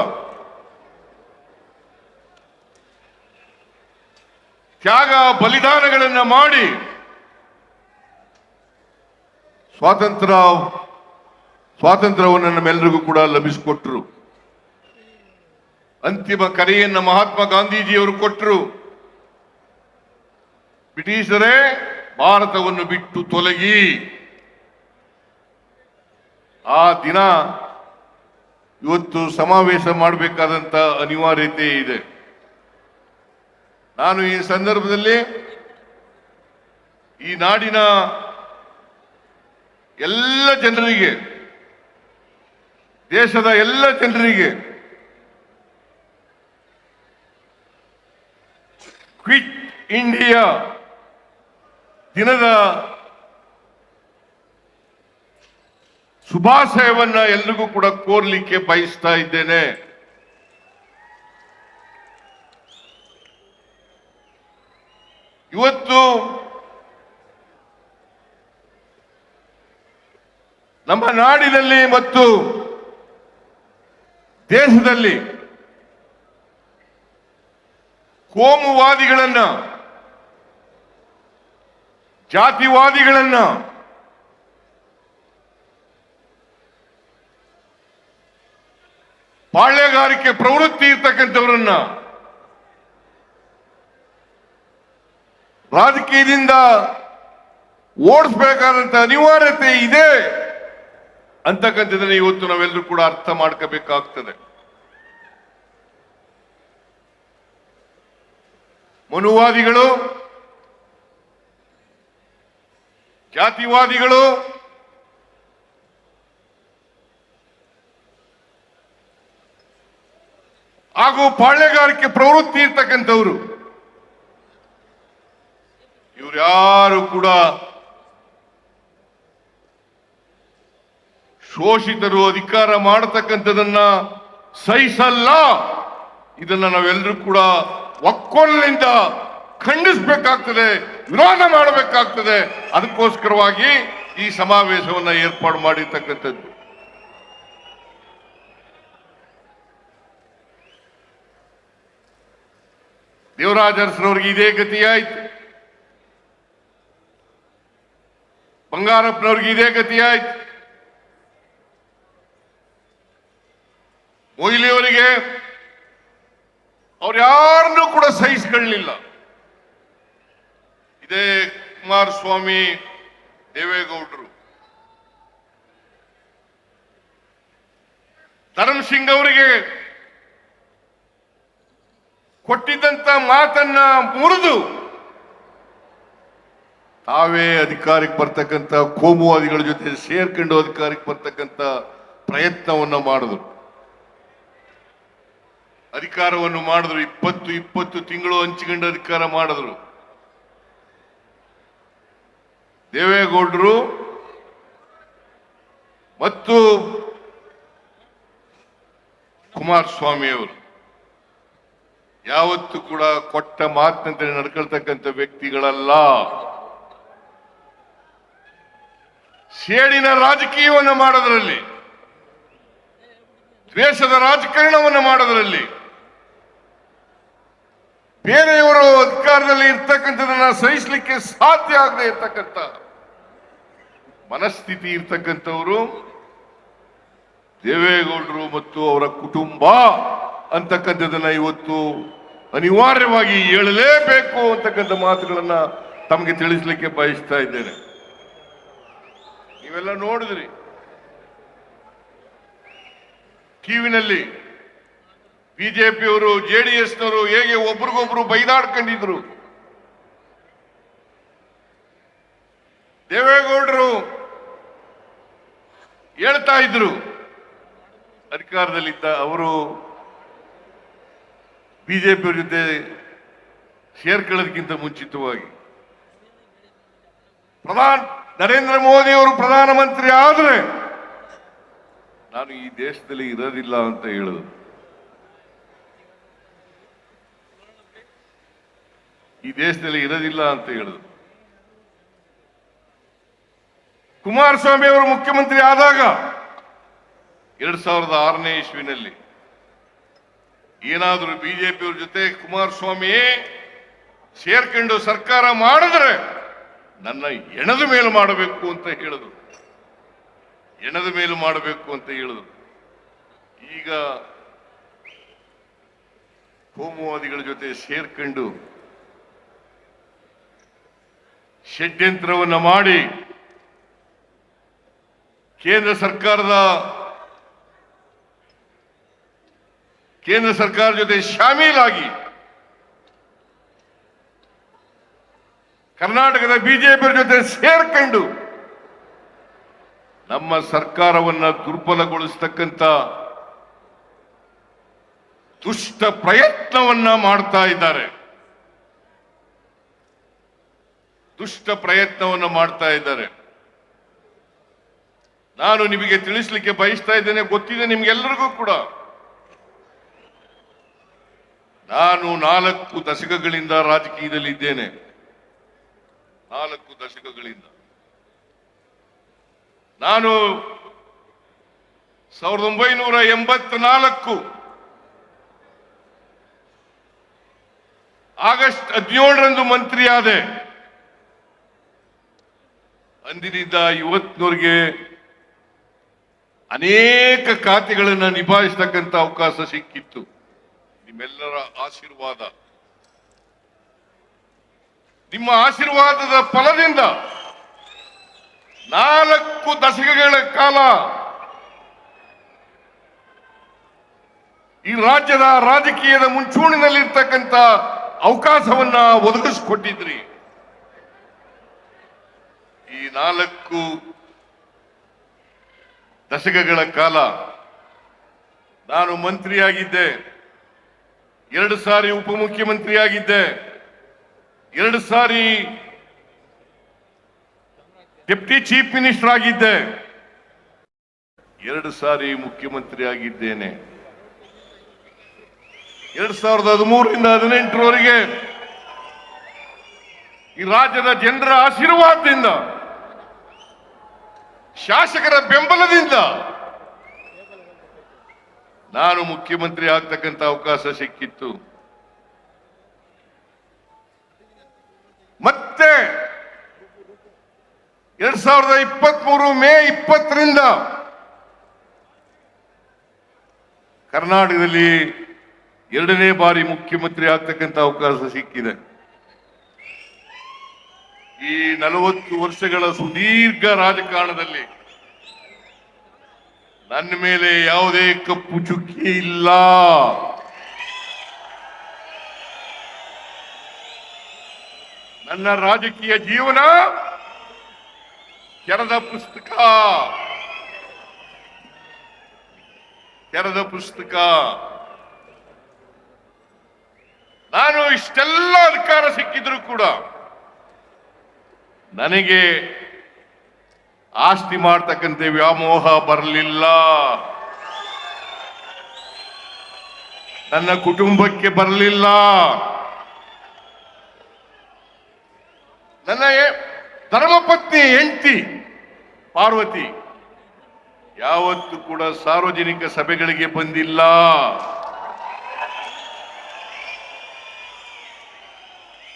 ತ್ಯಾಗ ಬಲಿದಾನಗಳನ್ನ ಮಾಡಿ ಸ್ವಾತಂತ್ರ್ಯವನ್ನು ನಮ್ಮೆಲ್ಲರಿಗೂ ಕೂಡ ಲಭಿಸಿಕೊಟ್ರು. ಅಂತಿಮ ಕರೆಯನ್ನ ಮಹಾತ್ಮ ಗಾಂಧೀಜಿಯವರು ಕೊಟ್ಟರು. ಬ್ರಿಟಿಷರೇ ಭಾರತವನ್ನು ಬಿಟ್ಟು ತೊಲಗಿ. ಆ ದಿನ ಇವತ್ತು ಸಮಾವೇಶ ಮಾಡಬೇಕಾದಂತ ಅನಿವಾರ್ಯತೆ ಇದೆ. ನಾನು ಈ ಸಂದರ್ಭದಲ್ಲಿ ಈ ನಾಡಿನ ಎಲ್ಲ ಜನರಿಗೆ, ದೇಶದ ಎಲ್ಲ ಜನರಿಗೆ ಕ್ವಿಟ್ ಇಂಡಿಯಾ ದಿನದ ಶುಭಾಶಯವನ್ನ ಎಲ್ರಿಗೂ ಕೂಡ ಕೋರ್ಲಿಕ್ಕೆ ಬಯಸ್ತಾ ಇದ್ದೇನೆ. ಇವತ್ತು ನಮ್ಮ ನಾಡಿನಲ್ಲಿ ಮತ್ತು ದೇಶದಲ್ಲಿ ಕೋಮುವಾದಿಗಳನ್ನ, ಜಾತಿವಾದಿಗಳನ್ನ, ಪಾಳ್ಯಗಾರಿಕೆ ಪ್ರವೃತ್ತಿ ಇರ್ತಕ್ಕಂಥವರನ್ನ ರಾಜಕೀಯದಿಂದ ಓಡಿಸಬೇಕಾದಂತ ಅನಿವಾರ್ಯತೆ ಇದೆ ಅಂತಕ್ಕಂಥದ್ದನ್ನ ಇವತ್ತು ನಾವೆಲ್ಲರೂ ಕೂಡ ಅರ್ಥ ಮಾಡ್ಕೋಬೇಕಾಗ್ತದೆ. ಮನುವಾದಿಗಳು, ಜಾತಿವಾದಿಗಳು, ಹಾಗೂ ಪಾಳ್ಯಗಾರಿಕೆ ಪ್ರವೃತ್ತಿ ಇರ್ತಕ್ಕಂಥವ್ರು ಯಾರು ಕೂಡ ಶೋಷಿತರು ಅಧಿಕಾರ ಮಾಡತಕ್ಕಂಥದನ್ನ ಸಹಿಸಲ್ಲ. ಇದನ್ನ ನಾವೆಲ್ಲರೂ ಕೂಡ ಒಕ್ಕೊಲಿನಿಂದ ಖಂಡಿಸಬೇಕಾಗ್ತದೆ, ವಿರೋಧ ಮಾಡಬೇಕಾಗ್ತದೆ. ಅದಕ್ಕೋಸ್ಕರವಾಗಿ ಈ ಸಮಾವೇಶವನ್ನ ಏರ್ಪಾಡು ಮಾಡಿರ್ತಕ್ಕಂಥದ್ದು. ದೇವರಾಜ ಅರಸರವರಿಗೆ ಇದೇ ಗತಿಯಾಯ್ತು, ಬಂಗಾರಪ್ಪನವ್ರಿಗೆ ಇದೇ ಗತಿಯಾಯ್ತು, ಮೊಯ್ಲಿಯವರಿಗೆ ಅವ್ರು ಯಾರನ್ನೂ ಕೂಡ ಸಹಿಸಿಕೊಳ್ಳಲಿಲ್ಲ. ಇದೇ ಕುಮಾರಸ್ವಾಮಿ, ದೇವೇಗೌಡರು, ಧರ್ಮಸಿಂಗ್ ಅವರಿಗೆ ಕೊಟ್ಟಿದ್ದಂತ ಮಾತನ್ನ ಮುರಿದು ತಾವೇ ಅಧಿಕಾರಕ್ಕೆ ಬರ್ತಕ್ಕಂಥ ಕೋಮುವಾದಿಗಳ ಜೊತೆ ಸೇರ್ಕೊಂಡು ಅಧಿಕಾರಕ್ಕೆ ಬರ್ತಕ್ಕಂಥ ಪ್ರಯತ್ನವನ್ನ ಮಾಡಿದ್ರು, ಅಧಿಕಾರವನ್ನು ಮಾಡಿದ್ರು. 20 ತಿಂಗಳು ಹಂಚಿಕೊಂಡು ಅಧಿಕಾರ ಮಾಡಿದ್ರು. ದೇವೇಗೌಡರು ಮತ್ತು ಕುಮಾರಸ್ವಾಮಿ ಅವರು ಯಾವತ್ತೂ ಕೂಡ ಕೊಟ್ಟ ಮಾತಿನಂತೆ ನಡ್ಕೊಳ್ತಕ್ಕಂಥ ವ್ಯಕ್ತಿಗಳಲ್ಲ. ಸೇಡಿನ ರಾಜಕೀಯವನ್ನು ಮಾಡೋದರಲ್ಲಿ, ದ್ವೇಷದ ರಾಜಕಾರಣವನ್ನು ಮಾಡೋದರಲ್ಲಿ, ಬೇರೆಯವರು ಅಧಿಕಾರದಲ್ಲಿ ಇರ್ತಕ್ಕಂಥದನ್ನ ಸಹಿಸಲಿಕ್ಕೆ ಸಾಧ್ಯ ಆಗದೆ ಇರ್ತಕ್ಕಂಥ ಮನಸ್ಥಿತಿ ಇರ್ತಕ್ಕಂಥವರು ದೇವೇಗೌಡರು ಮತ್ತು ಅವರ ಕುಟುಂಬ ಅಂತಕ್ಕಂಥದನ್ನ ಇವತ್ತು ಅನಿವಾರ್ಯವಾಗಿ ಹೇಳಲೇಬೇಕು ಅಂತಕ್ಕಂಥ ಮಾತುಗಳನ್ನ ತಮಗೆ ತಿಳಿಸಲಿಕ್ಕೆ ಬಯಸ್ತಾ ಇದ್ದೇನೆ. ನೀವೆಲ್ಲ ನೋಡಿದ್ರಿ ಟಿವಿನಲ್ಲಿ ಬಿಜೆಪಿಯವರು ಜೆಡಿಎಸ್ನವರು ಹೇಗೆ ಒಬ್ರಿಗೊಬ್ರು ಬೈದಾಡ್ಕೊಂಡಿದ್ರು. ದೇವೇಗೌಡರು ಹೇಳ್ತಾ ಇದ್ರು ಅಧಿಕಾರದಲ್ಲಿದ್ದ ಅವರು ಬಿಜೆಪಿಯವ್ರ ಜೊತೆ ಸೇರ್ಕೊಳ್ಳೋದಕ್ಕಿಂತ ಮುಂಚಿತವಾಗಿ ನರೇಂದ್ರ ಮೋದಿ ಅವರು ಪ್ರಧಾನಮಂತ್ರಿ ಆದ್ರೆ ನಾನು ಈ ದೇಶದಲ್ಲಿ ಇರೋದಿಲ್ಲ ಅಂತ ಹೇಳಿದ್ರು. ಈ ದೇಶದಲ್ಲಿ ಇರೋದಿಲ್ಲ ಅಂತ ಹೇಳಿದ್ರು. ಕುಮಾರಸ್ವಾಮಿ ಅವರು ಮುಖ್ಯಮಂತ್ರಿ ಆದಾಗ 2006ನೇ ಇಸ್ವಿನಲ್ಲಿ ಏನಾದರೂ ಬಿಜೆಪಿಯವ್ರ ಜೊತೆ ಕುಮಾರಸ್ವಾಮಿ ಸೇರ್ಕೊಂಡು ಸರ್ಕಾರ ಮಾಡಿದ್ರೆ ನನ್ನ ಎಣದ ಮೇಲು ಮಾಡಬೇಕು ಅಂತ ಹೇಳಿದ್ರು. ಎಣದ ಮೇಲು ಮಾಡಬೇಕು ಅಂತ ಹೇಳಿದ್ರು. ಈಗ ಕೋಮುವಾದಿಗಳ ಜೊತೆ ಸೇರ್ಕೊಂಡು ಷಡ್ಯಂತ್ರವನ್ನು ಮಾಡಿ ಕೇಂದ್ರ ಸರ್ಕಾರ ಜೊತೆ ಶಾಮೀಲಾಗಿ ಕರ್ನಾಟಕದ ಬಿಜೆಪಿ ಜೊತೆ ಸೇರ್ಕೊಂಡು ನಮ್ಮ ಸರ್ಕಾರವನ್ನ ದುರ್ಬಲಗೊಳಿಸತಕ್ಕಂತ ದುಷ್ಟ ಪ್ರಯತ್ನವನ್ನ ಮಾಡ್ತಾ ಇದ್ದಾರೆ. ದುಷ್ಟ ಪ್ರಯತ್ನವನ್ನು ಮಾಡ್ತಾ ಇದ್ದಾರೆ. ನಾನು ನಿಮಗೆ ತಿಳಿಸ್ಲಿಕ್ಕೆ ಬಯಸ್ತಾ ಇದ್ದೇನೆ, ಗೊತ್ತಿದೆ ನಿಮ್ಗೆಲ್ಲರಿಗೂ ಕೂಡ. ನಾನು 4 ದಶಕಗಳಿಂದ ರಾಜಕೀಯದಲ್ಲಿ ಇದ್ದೇನೆ. 4 ದಶಕಗಳಿಂದ ನಾನು 1984 ಆಗಸ್ಟ್ 17ರಂದು ಮಂತ್ರಿಯಾದೆ. ಅಂದಿನಿಂದ ಇವತ್ತಿನವರೆಗೆ ಅನೇಕ ಖಾತೆಗಳನ್ನು ನಿಭಾಯಿಸತಕ್ಕಂಥ ಅವಕಾಶ ಸಿಕ್ಕಿತ್ತು. ನಿಮ್ಮೆಲ್ಲರ ಆಶೀರ್ವಾದ, ನಿಮ್ಮ ಆಶೀರ್ವಾದದ ಫಲದಿಂದ 4 ದಶಕಗಳ ಕಾಲ ಈ ರಾಜ್ಯದ ರಾಜಕೀಯದ ಮುಂಚೂಣಿನಲ್ಲಿರ್ತಕ್ಕಂಥ ಅವಕಾಶವನ್ನ ಒದಗಿಸಿಕೊಟ್ಟಿದ್ರಿ. ಈ 4 ದಶಕಗಳ ಕಾಲ ನಾನು ಮಂತ್ರಿಯಾಗಿದ್ದೆ, 2 ಸಾರಿ ಉಪಮುಖ್ಯಮಂತ್ರಿಯಾಗಿದ್ದೆ, 2 ಸಾರಿ ಡೆಪ್ಟಿ ಚೀಫ್ ಮಿನಿಸ್ಟರ್ ಆಗಿದ್ದೆ, 2 ಸಾರಿ ಮುಖ್ಯಮಂತ್ರಿ ಆಗಿದ್ದೇನೆ. 2013ರಿಂದ 2018ರವರೆಗೆ ಈ ರಾಜ್ಯದ ಜನರ ಆಶೀರ್ವಾದದಿಂದ, ಶಾಸಕರ ಬೆಂಬಲದಿಂದ ನಾನು ಮುಖ್ಯಮಂತ್ರಿ ಆಗ್ತಕ್ಕಂಥ ಅವಕಾಶ ಸಿಕ್ಕಿತ್ತು. ಮತ್ತೆ 2023 ಮೇ 20ರಿಂದ ಕರ್ನಾಟಕದಲ್ಲಿ 2ನೇ ಬಾರಿ ಮುಖ್ಯಮಂತ್ರಿ ಆಗ್ತಕ್ಕಂಥ ಅವಕಾಶ ಸಿಕ್ಕಿದೆ. ಈ 40 ವರ್ಷಗಳ ಸುದೀರ್ಘ ರಾಜಕಾರಣದಲ್ಲಿ ನನ್ನ ಮೇಲೆ ಯಾವುದೇ ಕಪ್ಪು ಚುಕ್ಕಿ ಇಲ್ಲ. ನನ್ನ ರಾಜಕೀಯ ಜೀವನ ತೆರೆದ ಪುಸ್ತಕ. ನಾನು ಇಷ್ಟೆಲ್ಲ ಅಧಿಕಾರ ಸಿಕ್ಕಿದ್ರು ಕೂಡ ನನಗೆ ಆಸ್ತಿ ಮಾಡ್ತಕ್ಕಂಥ ವ್ಯಾಮೋಹ ಬರಲಿಲ್ಲ. ನನ್ನ ಕುಟುಂಬಕ್ಕೆ ಬರಲಿಲ್ಲ. ನನ್ನ ಧರ್ಮಪತ್ನಿ ಹೆಂಡತಿ ಪಾರ್ವತಿ ಯಾವತ್ತೂ ಕೂಡ ಸಾರ್ವಜನಿಕ ಸಭೆಗಳಿಗೆ ಬಂದಿಲ್ಲ.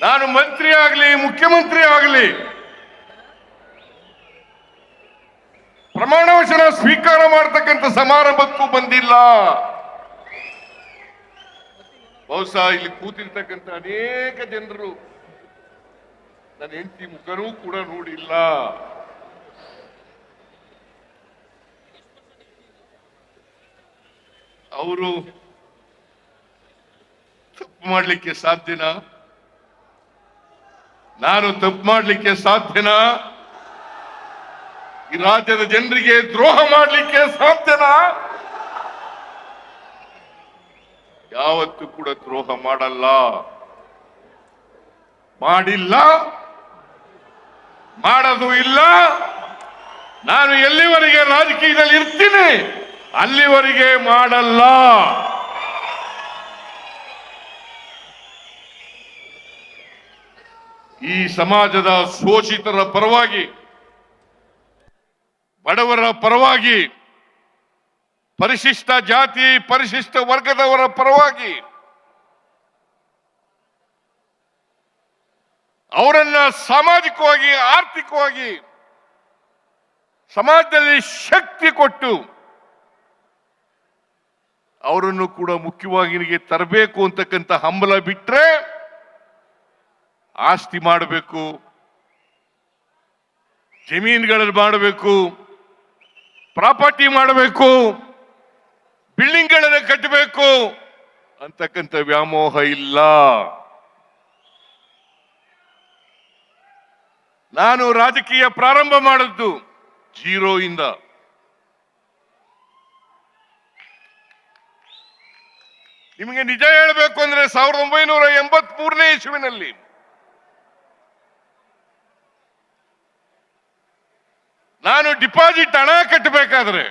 ನಾನು ಮಂತ್ರಿ ಆಗಲಿ ಮುಖ್ಯಮಂತ್ರಿ ಆಗಲಿ ಪ್ರಮಾಣ ವಚನ ಸ್ವೀಕಾರ ಮಾಡತಕ್ಕಂಥ ಸಮಾರಂಭಕ್ಕೂ ಬಂದಿಲ್ಲ. ಬಹುಶಃ ಇಲ್ಲಿ ಕೂತಿರ್ತಕ್ಕಂಥ ಅನೇಕ ಜನರು ನನ್ನ ಹೆಂಡತಿ ಮುಖನೂ ಕೂಡ ನೋಡಿಲ್ಲ. ಅವರು ತಪ್ಪು ಮಾಡಲಿಕ್ಕೆ ಸಾಧ್ಯನಾ? ನಾನು ತಪ್ಪು ಮಾಡಲಿಕ್ಕೆ ಸಾಧ್ಯನಾ? ಈ ರಾಜ್ಯದ ಜನರಿಗೆ ದ್ರೋಹ ಮಾಡಲಿಕ್ಕೆ ಸಾಧ್ಯನಾ? ಯಾವತ್ತೂ ಕೂಡ ದ್ರೋಹ ಮಾಡಲ್ಲ, ಮಾಡಿಲ್ಲ, ಮಾಡೋದು ಇಲ್ಲ. ನಾನು ಎಲ್ಲಿವರೆಗೆ ರಾಜಕೀಯದಲ್ಲಿ ಇರ್ತೀನಿ ಅಲ್ಲಿವರೆಗೆ ಮಾಡಲ್ಲ. ಈ ಸಮಾಜದ ಶೋಷಿತರ ಪರವಾಗಿ, ಬಡವರ ಪರವಾಗಿ, ಪರಿಶಿಷ್ಟ ಜಾತಿ ಪರಿಶಿಷ್ಟ ವರ್ಗದವರ ಪರವಾಗಿ ಅವರನ್ನ ಸಾಮಾಜಿಕವಾಗಿ ಆರ್ಥಿಕವಾಗಿ ಸಮಾಜದಲ್ಲಿ ಶಕ್ತಿ ಕೊಟ್ಟು ಅವರನ್ನು ಕೂಡ ಮುಖ್ಯವಾಹಿನಿಗೆ ತರಬೇಕು ಅಂತಕ್ಕಂಥ ಹಂಬಲ ಬಿಟ್ರೆ ಆಸ್ತಿ ಮಾಡಬೇಕು, ಜಮೀನುಗಳಲ್ಲಿ ಮಾಡಬೇಕು, ಪ್ರಾಪರ್ಟಿ ಮಾಡಬೇಕು, ಬಿಲ್ಡಿಂಗ್ಗಳನ್ನು ಕಟ್ಟಬೇಕು ಅಂತಕ್ಕಂಥ ವ್ಯಾಮೋಹ ಇಲ್ಲ. ನಾನು ರಾಜಕೀಯ ಪ್ರಾರಂಭ ಮಾಡಿದ್ದು 0 ಇಂದ. ನಿಮಗೆ ನಿಜ ಹೇಳಬೇಕು ಅಂದ್ರೆ 1983ನೇ ಇಸ್ವಿನಲ್ಲಿ ನಾನು ಡಿಪಾಸಿಟ್ ಹಣ ಕಟ್ಟಬೇಕಾದ್ರೆ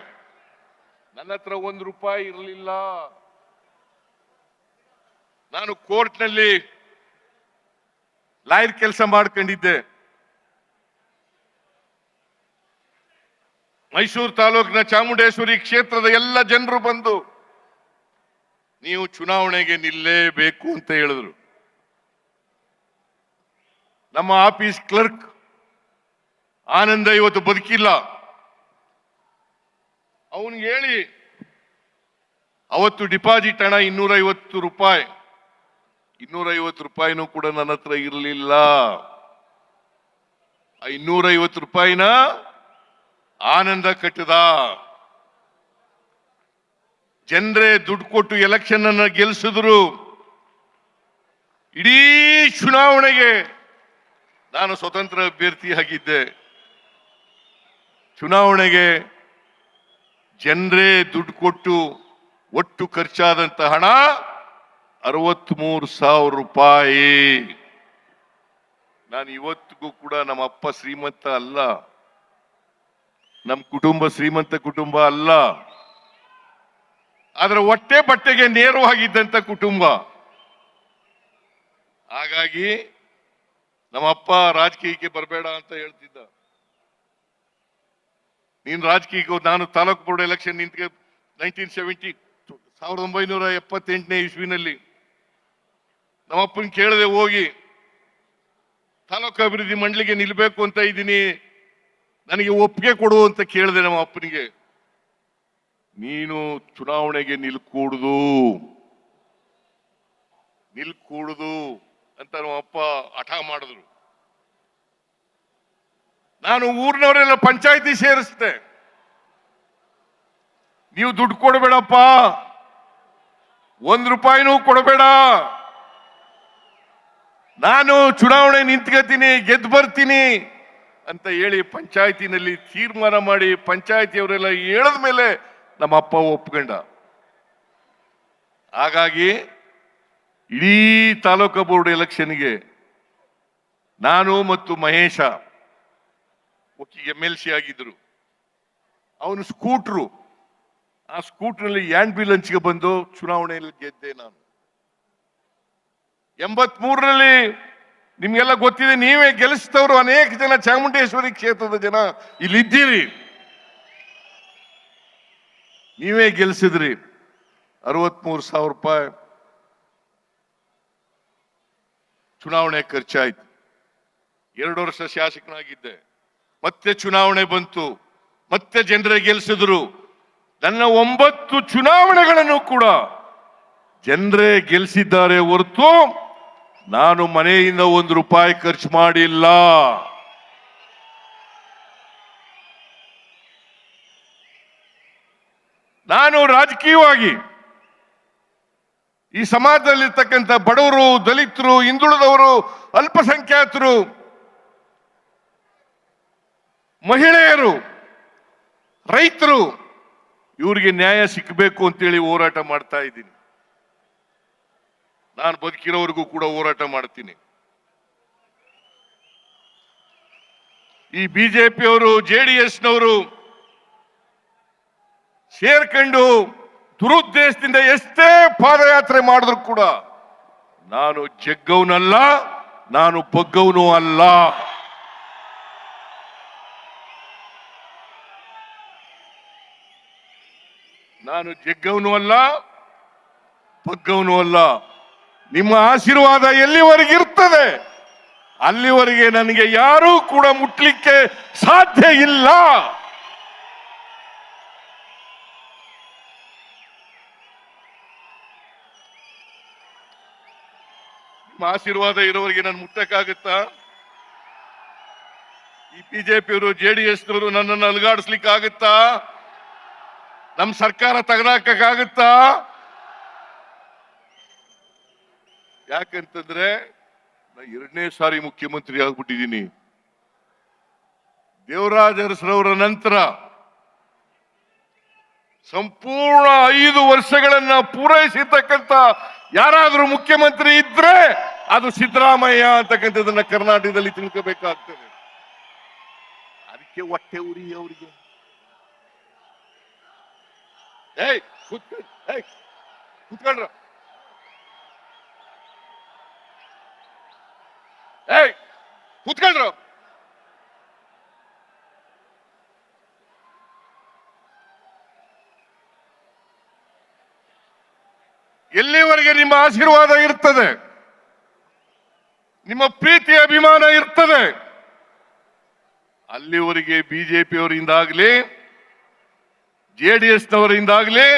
ನನ್ನ ಹತ್ರ ₹1 ಇರಲಿಲ್ಲ. ನಾನು ಕೋರ್ಟ್ನಲ್ಲಿ ಲಾಯರ್ ಕೆಲಸ ಮಾಡ್ಕೊಂಡಿದ್ದೆ. ಮೈಸೂರು ತಾಲೂಕಿನ ಚಾಮುಂಡೇಶ್ವರಿ ಕ್ಷೇತ್ರದ ಎಲ್ಲ ಜನರು ಬಂದು ನೀವು ಚುನಾವಣೆಗೆ ನಿಲ್ಲೇಬೇಕು ಅಂತ ಹೇಳಿದ್ರು. ನಮ್ಮ ಆಫೀಸ್ ಕ್ಲರ್ಕ್ ಆನಂದ ಇವತ್ತು ಬದುಕಿಲ್ಲ. ಅವನಿಗೆ ಹೇಳಿ ಅವತ್ತು ಡಿಪಾಸಿಟ್ ಹಣ ₹250. ₹250 ಕೂಡ ನನ್ನ ಹತ್ರ ಇರಲಿಲ್ಲ. ಆ ₹250 ಆನಂದ ಕಟ್ಟಿದ. ಜನರೇ ದುಡ್ಡು ಕೊಟ್ಟು ಎಲೆಕ್ಷನ್ ಅನ್ನ ಗೆಲ್ಲಿಸಿದ್ರು. ಇಡೀ ಚುನಾವಣೆಗೆ ನಾನು ಸ್ವತಂತ್ರ ಅಭ್ಯರ್ಥಿಯಾಗಿದ್ದೆ. ಚುನಾವಣೆಗೆ ಜನರೇ ದುಡ್ಡು ಕೊಟ್ಟು ಒಟ್ಟು ಖರ್ಚಾದಂತ ಹಣ ₹63,000. ನಾನು ಇವತ್ತಿಗೂ ಕೂಡ ನಮ್ಮ ಅಪ್ಪ ಶ್ರೀಮಂತ ಅಲ್ಲ, ನಮ್ಮ ಕುಟುಂಬ ಶ್ರೀಮಂತ ಕುಟುಂಬ ಅಲ್ಲ, ಆದ್ರೆ ಹೊಟ್ಟೆ ಬಟ್ಟೆಗೆ ನೇರವಾಗಿದ್ದಂತ ಕುಟುಂಬ. ಹಾಗಾಗಿ ನಮ್ಮಪ್ಪ ರಾಜಕೀಯಕ್ಕೆ ಬರಬೇಡ ಅಂತ ಹೇಳ್ತಿದ್ದ. ನೀನು ರಾಜಕೀಯಕ್ಕೆ ನಾನು ತಾಲೂಕು ಬೋರ್ಡ್ ಎಲೆಕ್ಷನ್ ನಿಂತ್ಗೆ 1978 ಇಸ್ವಿನಲ್ಲಿ ನಮ್ಮಪ್ಪನ ಕೇಳದೆ ಹೋಗಿ ತಾಲೂಕು ಅಭಿವೃದ್ಧಿ ಮಂಡಳಿಗೆ ನಿಲ್ಬೇಕು ಅಂತ ಇದ್ದೀನಿ, ನನಗೆ ಒಪ್ಪಿಗೆ ಕೊಡು ಅಂತ ಕೇಳಿದೆ ನಮ್ಮ ಅಪ್ಪನಿಗೆ. ನೀನು ಚುನಾವಣೆಗೆ ನಿಲ್ಕೂಡುದು ಅಂತ ನಮ್ಮ ಅಪ್ಪ ಹಠ ಮಾಡಿದ್ರು. ನಾನು ಊರಿನವರೆಲ್ಲ ಪಂಚಾಯಿತಿ ಸೇರಿಸ್ದೆ. ನೀವು ದುಡ್ಡು ಕೊಡಬೇಡಪ್ಪ, ₹1 ಕೊಡಬೇಡ, ನಾನು ಚುನಾವಣೆ ನಿಂತ್ಕೋತೀನಿ, ಗೆದ್ದು ಬರ್ತೀನಿ ಅಂತ ಹೇಳಿ ಪಂಚಾಯತಿನಲ್ಲಿ ತೀರ್ಮಾನ ಮಾಡಿ ಪಂಚಾಯತಿಯವರೆಲ್ಲ ಹೇಳಿದ ಮೇಲೆ ನಮ್ಮ ಅಪ್ಪ ಒಪ್ಕೊಂಡ. ಹಾಗಾಗಿ ಇಡೀ ತಾಲೂಕು ಬೋರ್ಡ್ ಎಲೆಕ್ಷನ್ಗೆ ನಾನು ಮತ್ತು ಮಹೇಶ ಒಟ್ಟಿಗೆ MLC ಆಗಿದ್ರು. ಅವನು ಸ್ಕೂಟ್ರು, ಆ ಸ್ಕೂಟ್ರಲ್ಲಿ ಹ್ಯಾಂಡ್ ಬಿಲ್ ಹಂಚಿಗೆ ಬಂದು ಚುನಾವಣೆಯಲ್ಲಿ ಗೆದ್ದೆ ನಾನು. 83ರಲ್ಲಿ ನಿಮ್ಗೆಲ್ಲ ಗೊತ್ತಿದೆ, ನೀವೇ ಗೆಲ್ಲಿಸಿದವರು ಅನೇಕ ಜನ ಚಾಮುಂಡೇಶ್ವರಿ ಕ್ಷೇತ್ರದ ಜನ ಇಲ್ಲಿದ್ದೀರಿ, ನೀವೇ ಗೆಲ್ಲಿಸಿದ್ರಿ. 63,000 ರೂಪಾಯಿ ಚುನಾವಣೆ ಖರ್ಚಾಯ್ತು. 2 ವರ್ಷ ಶಾಸಕನಾಗಿದ್ದೆ, ಮತ್ತೆ ಚುನಾವಣೆ ಬಂತು, ಮತ್ತೆ ಜನರೇ ಗೆಲ್ಲಿಸಿದ್ರು. ನನ್ನ 9 ಚುನಾವಣೆಗಳನ್ನು ಕೂಡ ಜನರೇ ಗೆಲ್ಲಿಸಿದ್ದಾರೆ ಹೊರತು ನಾನು ಮನೆಯಿಂದ ₹1 ಖರ್ಚು ಮಾಡಿಲ್ಲ. ನಾನು ರಾಜಕೀಯವಾಗಿ ಈ ಸಮಾಜದಲ್ಲಿರ್ತಕ್ಕಂಥ ಬಡವರು, ದಲಿತರು, ಹಿಂದುಳಿದವರು, ಅಲ್ಪಸಂಖ್ಯಾತರು, ಮಹಿಳೆಯರು, ರೈತರು, ಇವರಿಗೆ ನ್ಯಾಯ ಸಿಕ್ಕಬೇಕು ಅಂತೇಳಿ ಹೋರಾಟ ಮಾಡ್ತಾ ಇದ್ದೀನಿ. ನಾನು ಬದುಕಿರೋವರೆಗೂ ಕೂಡ ಹೋರಾಟ ಮಾಡ್ತೀನಿ. ಈ ಬಿಜೆಪಿಯವರು, JDSನವರು ಸೇರ್ಕೊಂಡು ದುರುದ್ದೇಶದಿಂದ ಎಷ್ಟೇ ಪಾದಯಾತ್ರೆ ಮಾಡಿದ್ರು ಕೂಡ ನಾನು ಜಗ್ಗವನಲ್ಲ, ನಾನು ಬಗ್ಗವನು ಅಲ್ಲ. ನಾನು ಜಗ್ಗವನು ಅಲ್ಲ, ಬಗ್ಗವನು ಅಲ್ಲ. ನಿಮ್ಮ ಆಶೀರ್ವಾದ ಎಲ್ಲಿವರೆಗೆ ಇರ್ತದೆ ಅಲ್ಲಿವರೆಗೆ ನನಗೆ ಯಾರೂ ಕೂಡ ಮುಟ್ಲಿಕ್ಕೆ ಸಾಧ್ಯ ಇಲ್ಲ. ನಿಮ್ಮ ಆಶೀರ್ವಾದ ಇರೋವರೆಗೆ ನಾನು ಮುಟ್ಟಕ್ಕಾಗುತ್ತಾ? ಈ ಬಿಜೆಪಿಯವರು, JDSನವರು ನನ್ನನ್ನು ಅಲುಗಾಡಿಸ್ಲಿಕ್ಕೆ ಆಗುತ್ತಾ? ನಮ್ಮ ಸರ್ಕಾರ ತೆಗೆದಾಕಕ್ಕಾಗುತ್ತಾ? ಯಾಕಂತಂದ್ರೆ ನಾ 2ನೇ ಸಾರಿ ಮುಖ್ಯಮಂತ್ರಿ ಆಗ್ಬಿಟ್ಟಿದ್ದೀನಿ. ದೇವರಾಜ ಅರಸರವರ ನಂತರ ಸಂಪೂರ್ಣ 5 ವರ್ಷಗಳನ್ನ ಪೂರೈಸಿರ್ತಕ್ಕಂಥ ಯಾರಾದ್ರೂ ಮುಖ್ಯಮಂತ್ರಿ ಇದ್ರೆ ಅದು ಸಿದ್ದರಾಮಯ್ಯ ಅಂತಕ್ಕಂಥದನ್ನ ಕರ್ನಾಟಕದಲ್ಲಿ ತಿಳ್ಕೋಬೇಕಾಗ್ತದೆ. ಅದಕ್ಕೆ ಹೊಟ್ಟೆ ಉರಿ ಅವರಿಗೆ. ಕೂತ್ಕೊಂಡ್ರ ಕೂತ್ಕೊಂಡ್ರು. ಎಲ್ಲಿವರೆಗೆ ನಿಮ್ಮ ಆಶೀರ್ವಾದ ಇರ್ತದೆ, ನಿಮ್ಮ ಪ್ರೀತಿ ಅಭಿಮಾನ ಇರ್ತದೆ, ಅಲ್ಲಿವರೆಗೆ ಬಿಜೆಪಿಯವರಿಂದಾಗ್ಲಿ JDSನವರಿಂದಾಗ್ಲಿ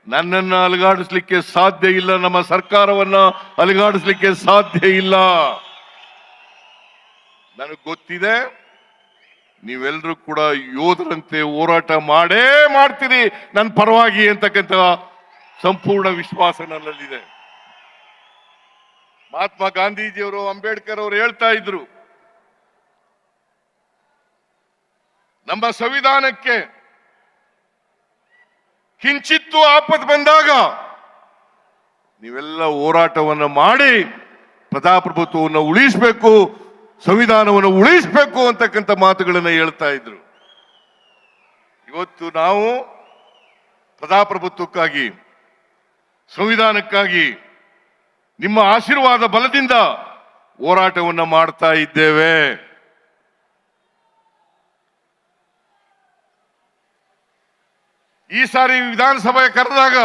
ನನ್ನನ್ನು ಅಲುಗಾಡಿಸ್ಲಿಕ್ಕೆ ಸಾಧ್ಯ ಇಲ್ಲ, ನಮ್ಮ ಸರ್ಕಾರವನ್ನ ಅಲುಗಾಡಿಸ್ಲಿಕ್ಕೆ ಸಾಧ್ಯ ಇಲ್ಲ. ನನಗೆ ಗೊತ್ತಿದೆ, ನೀವೆಲ್ಲರೂ ಕೂಡ ಯೋಧರಂತೆ ಹೋರಾಟ ಮಾಡೇ ಮಾಡ್ತೀರಿ ನನ್ನ ಪರವಾಗಿ ಅಂತಕ್ಕಂಥ ಸಂಪೂರ್ಣ ವಿಶ್ವಾಸ ನನ್ನಲ್ಲಿದೆ. ಮಹಾತ್ಮ ಗಾಂಧೀಜಿಯವರು, ಅಂಬೇಡ್ಕರ್ ಅವರು ಹೇಳ್ತಾ ಇದ್ರು, ನಮ್ಮ ಸಂವಿಧಾನಕ್ಕೆ ಕಿಂಚಿತ್ತು ಆಪತ್ತು ಬಂದಾಗ ನೀವೆಲ್ಲ ಹೋರಾಟವನ್ನು ಮಾಡಿ ಪ್ರಜಾಪ್ರಭುತ್ವವನ್ನು ಉಳಿಸಬೇಕು, ಸಂವಿಧಾನವನ್ನು ಉಳಿಸಬೇಕು ಅಂತಕ್ಕಂಥ ಮಾತುಗಳನ್ನು ಹೇಳ್ತಾ ಇದ್ರು. ಇವತ್ತು ನಾವು ಪ್ರಜಾಪ್ರಭುತ್ವಕ್ಕಾಗಿ, ಸಂವಿಧಾನಕ್ಕಾಗಿ ನಿಮ್ಮ ಆಶೀರ್ವಾದ ಬಲದಿಂದ ಹೋರಾಟವನ್ನು ಮಾಡ್ತಾ ಇದ್ದೇವೆ. ಈ ಸಾರಿ ವಿಧಾನಸಭೆ ಕರೆದಾಗ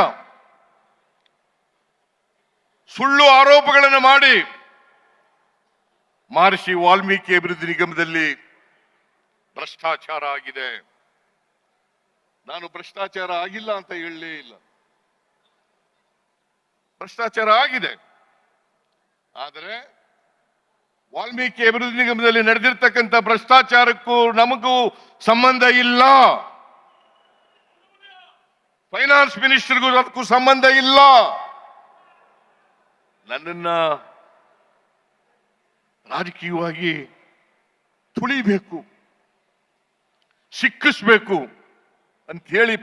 ಸುಳ್ಳು ಆರೋಪಗಳನ್ನು ಮಾಡಿ ಮಹರ್ಷಿ ವಾಲ್ಮೀಕಿ ಅಭಿವೃದ್ಧಿ ನಿಗಮದಲ್ಲಿ ಭ್ರಷ್ಟಾಚಾರ ಆಗಿದೆ. ನಾನು ಭ್ರಷ್ಟಾಚಾರ ಆಗಿಲ್ಲ ಅಂತ ಹೇಳಲೇ ಇಲ್ಲ. ಭ್ರಷ್ಟಾಚಾರ ಆಗಿದೆ. ಆದರೆ ವಾಲ್ಮೀಕಿ ಅಭಿವೃದ್ಧಿ ನಿಗಮದಲ್ಲಿ ನಡೆದಿರ್ತಕ್ಕಂಥ ಭ್ರಷ್ಟಾಚಾರಕ್ಕೂ ನಮಗೂ ಸಂಬಂಧ ಇಲ್ಲ. ಫೈನಾನ್ಸ್ ಮಿನಿಸ್ಟರ್ಗೂ ಅದಕ್ಕೂ ಸಂಬಂಧ ಇಲ್ಲ. ನನ್ನನ್ನ ರಾಜಕೀಯವಾಗಿ ತುಳಿಬೇಕು, ಸಿಕ್ಕಿಸ್ಬೇಕು ಅಂತ ಹೇಳಿ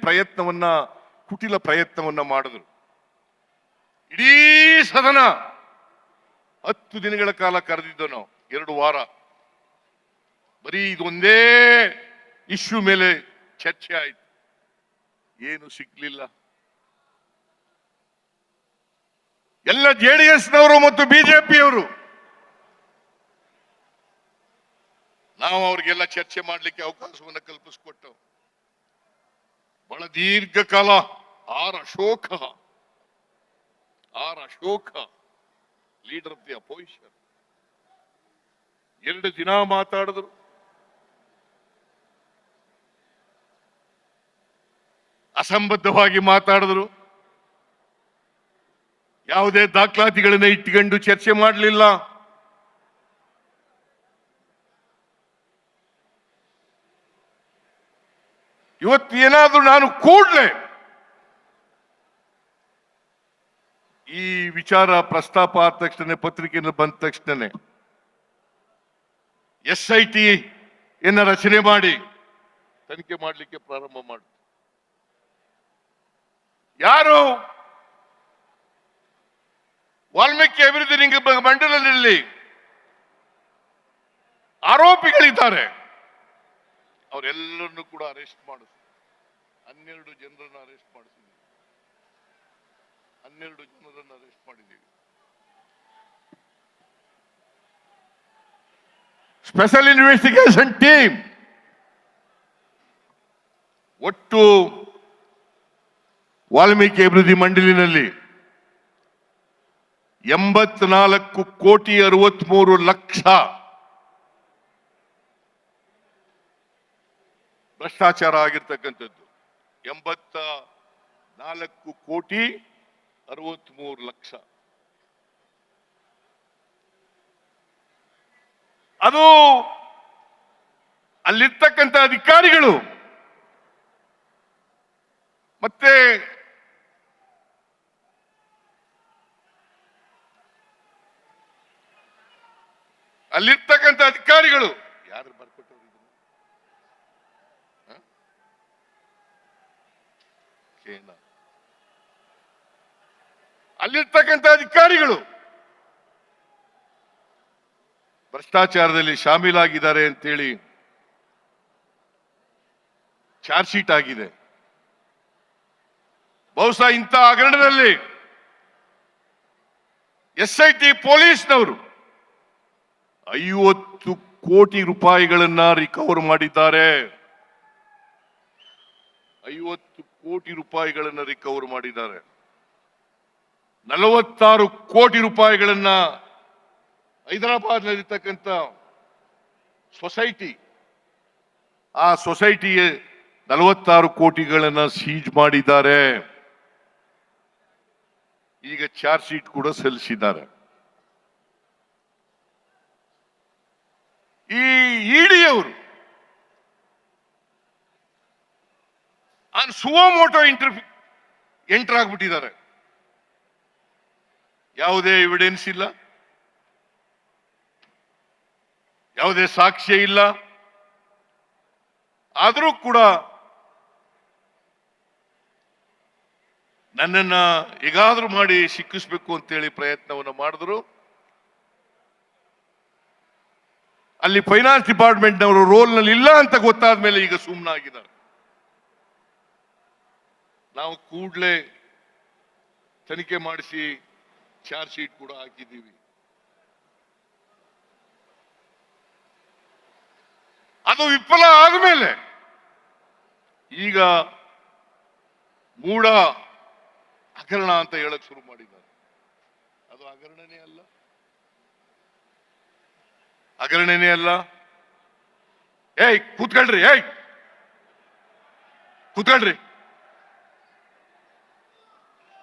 ಕುಟಿಲ ಪ್ರಯತ್ನವನ್ನ ಮಾಡಿದ್ರು. ಇಡೀ ಸದನ 10 ದಿನಗಳ ಕಾಲ ಕರೆದಿದ್ದು ನಾವು, 2 ವಾರ ಬರೀ ಇದೊಂದೇ ಇಶ್ಯೂ ಮೇಲೆ ಚರ್ಚೆ ಆಯ್ತು. ಏನು ಸಿಗ್ಲಿಲ್ಲ. ಎಲ್ಲ ಜೆಡಿಎಸ್ನವರು ಮತ್ತು ಬಿಜೆಪಿಯವರು ನಾವು ಅವ್ರಿಗೆಲ್ಲ ಚರ್ಚೆ ಮಾಡಲಿಕ್ಕೆ ಅವಕಾಶವನ್ನು ಕಲ್ಪಿಸಿಕೊಟ್ಟು ಬಹಳ ದೀರ್ಘಕಾಲ R Ashoka leader of the opposition 2 ದಿನ ಮಾತಾಡಿದ್ರು. ಅಸಂಬದ್ಧವಾಗಿ ಮಾತಾಡಿದ್ರು. ಯಾವುದೇ ದಾಖಲಾತಿಗಳನ್ನ ಇಟ್ಟುಕೊಂಡು ಚರ್ಚೆ ಮಾಡಲಿಲ್ಲ. ಇವತ್ತು ಏನಾದ್ರೂ ನಾನು ಕೂಡಲೇ ಈ ವಿಚಾರ ಪ್ರಸ್ತಾಪ ಆದ ತಕ್ಷಣ, ಪತ್ರಿಕೆಯಲ್ಲಿ ಬಂದ ತಕ್ಷಣ SIT ರಚನೆ ಮಾಡಿ ತನಿಖೆ ಮಾಡಲಿಕ್ಕೆ ಪ್ರಾರಂಭ ಮಾಡಿ, ಯಾರು ವಾಲ್ಮೀಕಿ ಅಭಿವೃದ್ಧಿ ನಿಗಮ ಮಂಡಲದಲ್ಲಿ ಆರೋಪಿಗಳಿದ್ದಾರೆ ಅವರೆಲ್ಲರನ್ನು ಕೂಡ ಅರೆಸ್ಟ್ ಮಾಡಿದ್ರು. 12 ಜನರನ್ನು ಅರೆಸ್ಟ್ ಮಾಡಿಸಿದ್ದೀವಿ. 12 ಜನರನ್ನು ಅರೆಸ್ಟ್ ಮಾಡಿದ್ದೀವಿ. ಸ್ಪೆಷಲ್ ಇನ್ವೆಸ್ಟಿಗೇಷನ್ ಟೀಮ್ ಒಟ್ಟು ವಾಲ್ಮೀಕಿ ಅಭಿವೃದ್ಧಿ ಮಂಡಳಿನಲ್ಲಿ 84,63,00,000 ಭ್ರಷ್ಟಾಚಾರ ಆಗಿರ್ತಕ್ಕಂಥದ್ದು. 84,63,00,000. ಅದು ಅಲ್ಲಿರ್ತಕ್ಕಂಥ ಅಧಿಕಾರಿಗಳು ಮತ್ತೆ ಅಲ್ಲಿರ್ತಕ್ಕಂಥ ಅಧಿಕಾರಿಗಳು ಯಾರು ಬರ್ಕೊಟ್ಟವರು? ಅಲ್ಲಿರ್ತಕ್ಕಂಥ ಅಧಿಕಾರಿಗಳು ಭ್ರಷ್ಟಾಚಾರದಲ್ಲಿ ಶಾಮೀಲಾಗಿದ್ದಾರೆ ಅಂತೇಳಿ ಚಾರ್ಜ್ ಶೀಟ್ ಆಗಿದೆ. ಬಹುಶಃ ಇಂಥ ಹಗರಣದಲ್ಲಿ SIT ಪೊಲೀಸ್ನವರು 50 ಕೋಟಿ ರೂಪಾಯಿಗಳನ್ನ ರಿಕವರ್ ಮಾಡಿದ್ದಾರೆ. 50 ಕೋಟಿ ರೂಪಾಯಿಗಳನ್ನ ರಿಕವರ್ ಮಾಡಿದ್ದಾರೆ. 46 ಕೋಟಿ ರೂಪಾಯಿಗಳನ್ನ ಹೈದರಾಬಾದ್ ನಲ್ಲಿರ್ತಕ್ಕಂಥ ಸೊಸೈಟಿ, ಆ ಸೊಸೈಟಿಗೆ 46 ಕೋಟಿಗಳನ್ನ ಸೀಜ್ ಮಾಡಿದ್ದಾರೆ. ಈಗ ಚಾರ್ಜ್ ಶೀಟ್ ಕೂಡ ಸಲ್ಲಿಸಿದ್ದಾರೆ. ಈ ಇಡಿಯವರು ಸುವೋಮೋಟೋ ಎಂಟರ್ ಆಗ್ಬಿಟ್ಟಿದ್ದಾರೆ. ಯಾವುದೇ ಎವಿಡೆನ್ಸ್ ಇಲ್ಲ, ಯಾವುದೇ ಸಾಕ್ಷ್ಯ ಇಲ್ಲ. ಆದರೂ ಕೂಡ ನನ್ನನ್ನ ಹೇಗಾದ್ರೂ ಮಾಡಿ ಸಿಕ್ಕಿಸ್ಬೇಕು ಅಂತೇಳಿ ಪ್ರಯತ್ನವನ್ನು ಮಾಡಿದ್ರು. ಅಲ್ಲಿ ಫೈನಾನ್ಸ್ ಡಿಪಾರ್ಟ್ಮೆಂಟ್ನವರು ರೋಲ್ನಲ್ಲಿ ಇಲ್ಲ ಅಂತ ಗೊತ್ತಾದ ಮೇಲೆ ಈಗ ಸುಮ್ಮನಾಗಿದ್ದಾರೆ. ನಾವು ಕೂಡಲೇ ತನಿಖೆ ಮಾಡಿಸಿ ಚಾರ್ಜ್ ಶೀಟ್ ಕೂಡ ಹಾಕಿದ್ದೀವಿ. ಅದು ವಿಫಲ ಆದಮೇಲೆ ಈಗ ಮೂಢ ಹಗರಣ ಅಂತ ಹೇಳಕ್ ಶುರು ಮಾಡಿದ್ದಾರೆ. ಅದು ಹಗರಣನೇ ಅಲ್ಲ, ಹಗರಣನೇ ಅಲ್ಲ. ಏಯ್ ಕೂತ್ಕೊಳ್ರಿ, ಏಯ್ ಕೂತ್ಕೊಳ್ರಿ.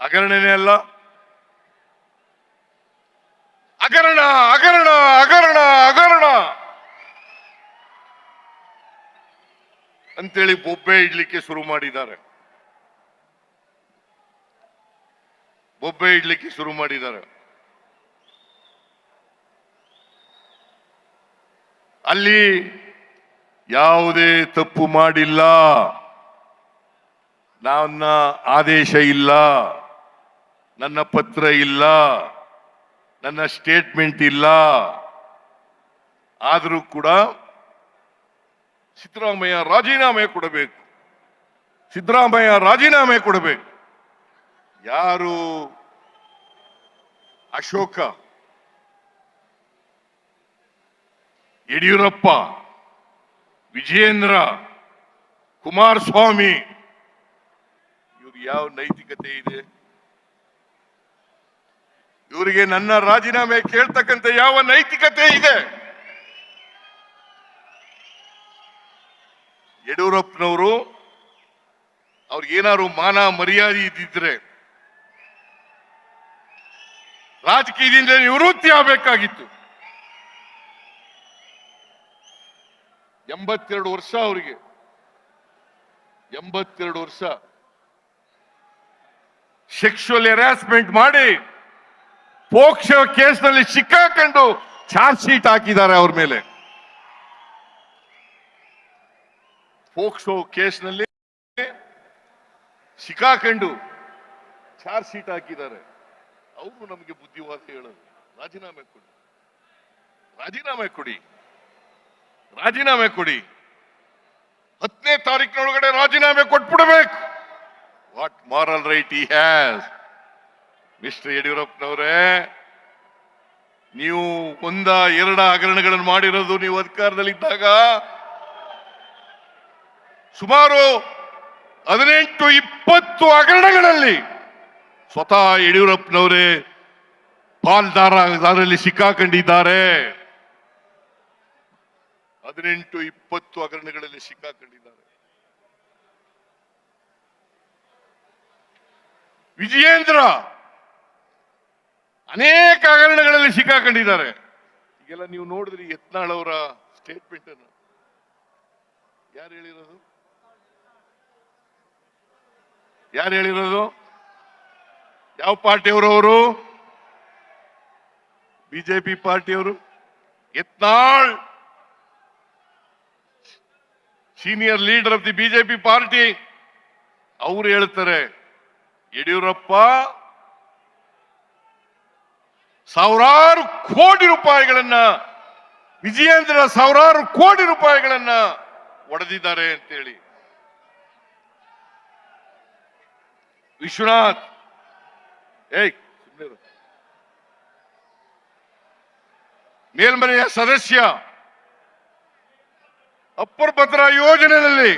ಹಗರಣನೇ ಅಲ್ಲ, ಹಗರಣ ಹಗರಣ ಹಗರಣ ಹಗರಣ ಅಂತೇಳಿ ಬೊಬ್ಬೆ ಇಡ್ಲಿಕ್ಕೆ ಶುರು ಮಾಡಿದ್ದಾರೆ. ಬೊಬ್ಬೆ ಇಡ್ಲಿಕ್ಕೆ ಶುರು ಮಾಡಿದ್ದಾರೆ. ಅಲ್ಲಿ ಯಾವುದೇ ತಪ್ಪು ಮಾಡಿಲ್ಲ, ನನ್ನ ಆದೇಶ ಇಲ್ಲ, ನನ್ನ ಪತ್ರ ಇಲ್ಲ, ನನ್ನ ಸ್ಟೇಟ್ಮೆಂಟ್ ಇಲ್ಲ. ಆದರೂ ಕೂಡ ಸಿದ್ದರಾಮಯ್ಯ ರಾಜೀನಾಮೆ ಕೊಡಬೇಕು, ಸಿದ್ದರಾಮಯ್ಯ ರಾಜೀನಾಮೆ ಕೊಡಬೇಕು. ಯಾರು ಅಶೋಕ, ಯಡಿಯೂರಪ್ಪ, ವಿಜಯೇಂದ್ರ, ಕುಮಾರಸ್ವಾಮಿ, ಇವ್ರು ಯಾವ ನೈತಿಕತೆ ಇದೆ? ಇವರಿಗೆ ನನ್ನ ರಾಜೀನಾಮೆ ಕೇಳ್ತಕ್ಕಂಥ ಯಾವ ನೈತಿಕತೆ ಇದೆ? ಯಡಿಯೂರಪ್ಪನವರು ಅವ್ರಿಗೇನಾದ್ರು ಮಾನ ಮರ್ಯಾದೆ ಇದ್ದಿದ್ರೆ ರಾಜಕೀಯದಿಂದ ನಿವೃತ್ತಿ ಆಗಬೇಕಾಗಿತ್ತು. 82 ವರ್ಷ ಅವರಿಗೆ, 82 ವರ್ಷ ಸೆಕ್ಷುವಲ್ ಹೆರಾಸ್ಮೆಂಟ್ ಮಾಡಿ ಪೋಕ್ಸೋ ಕೇಸ್ನಲ್ಲಿ ಸಿಕ್ಕಾಕೊಂಡು ಚಾರ್ಜ್ ಶೀಟ್ ಹಾಕಿದ್ದಾರೆ ಅವ್ರ ಮೇಲೆ. ಪೋಕ್ಸೋ ಕೇಸ್ನಲ್ಲಿ ಸಿಕ್ಕಾಕೊಂಡು ಚಾರ್ಜ್ ಶೀಟ್ ಹಾಕಿದ್ದಾರೆ. ಅವರು ನಮಗೆ ಬುದ್ಧಿವಾದ ಹೇಳೋದು, ರಾಜೀನಾಮೆ ಕೊಡಿ, ರಾಜೀನಾಮೆ ಕೊಡಿ, ರಾಜೀನಾಮೆ ಕೊಡಿ. 10ನೇ ತಾರೀಕಿನೊಳಗಡೆ ರಾಜೀನಾಮೆ ಕೊಟ್ಬಿಡಬೇಕು. What moral right he has? Mister ಯಡಿಯೂರಪ್ಪನವರೇ, ನೀವು 1-2 ಹಗರಣಗಳನ್ನು ಮಾಡಿರೋದು ನೀವು ಅಧಿಕಾರದಲ್ಲಿದ್ದಾಗ. ಸುಮಾರು 18-20 ಹಗರಣಗಳಲ್ಲಿ ಸ್ವತಃ ಯಡಿಯೂರಪ್ಪನವರೇ ಪಾಲ್ದಾರರಲ್ಲಿ ಸಿಕ್ಕಾಕೊಂಡಿದ್ದಾರೆ. 18-20 ಹಗರಣಗಳಲ್ಲಿ ಸಿಕ್ಕಾಕೊಂಡಿದ್ದಾರೆ. ವಿಜಯೇಂದ್ರ ಅನೇಕ ಹಗರಣಗಳಲ್ಲಿ ಸಿಕ್ಕಾಕೊಂಡಿದ್ದಾರೆ. ಈಗೆಲ್ಲ ನೀವು ನೋಡಿದ್ರಿ ಯತ್ನಾಳ್ ಅವರ ಸ್ಟೇಟ್ಮೆಂಟ್ ಅನ್ನು. ಯಾರು ಹೇಳಿರೋದು? ಯಾರು ಹೇಳಿರೋದು? ಯಾವ ಪಾರ್ಟಿಯವರು? ಅವರು ಬಿಜೆಪಿ ಪಾರ್ಟಿಯವರು. Yatnal senior leader of the BJP party, ಅವರು ಹೇಳ್ತಾರೆ ಯಡಿಯೂರಪ್ಪ ಸಾವಿರಾರು ಕೋಟಿ ರೂಪಾಯಿಗಳನ್ನ, ವಿಜಯೇಂದ್ರ ಸಾವಿರಾರು ಕೋಟಿ ರೂಪಾಯಿಗಳನ್ನ ಒಡೆದಿದ್ದಾರೆ ಅಂತೇಳಿ. ವಿಶ್ವನಾಥ್, ಮೇಲ್ಮನೆಯ ಸದಸ್ಯ, ಅಪ್ಪರ್ ಭದ್ರಾ ಯೋಜನೆಯಲ್ಲಿ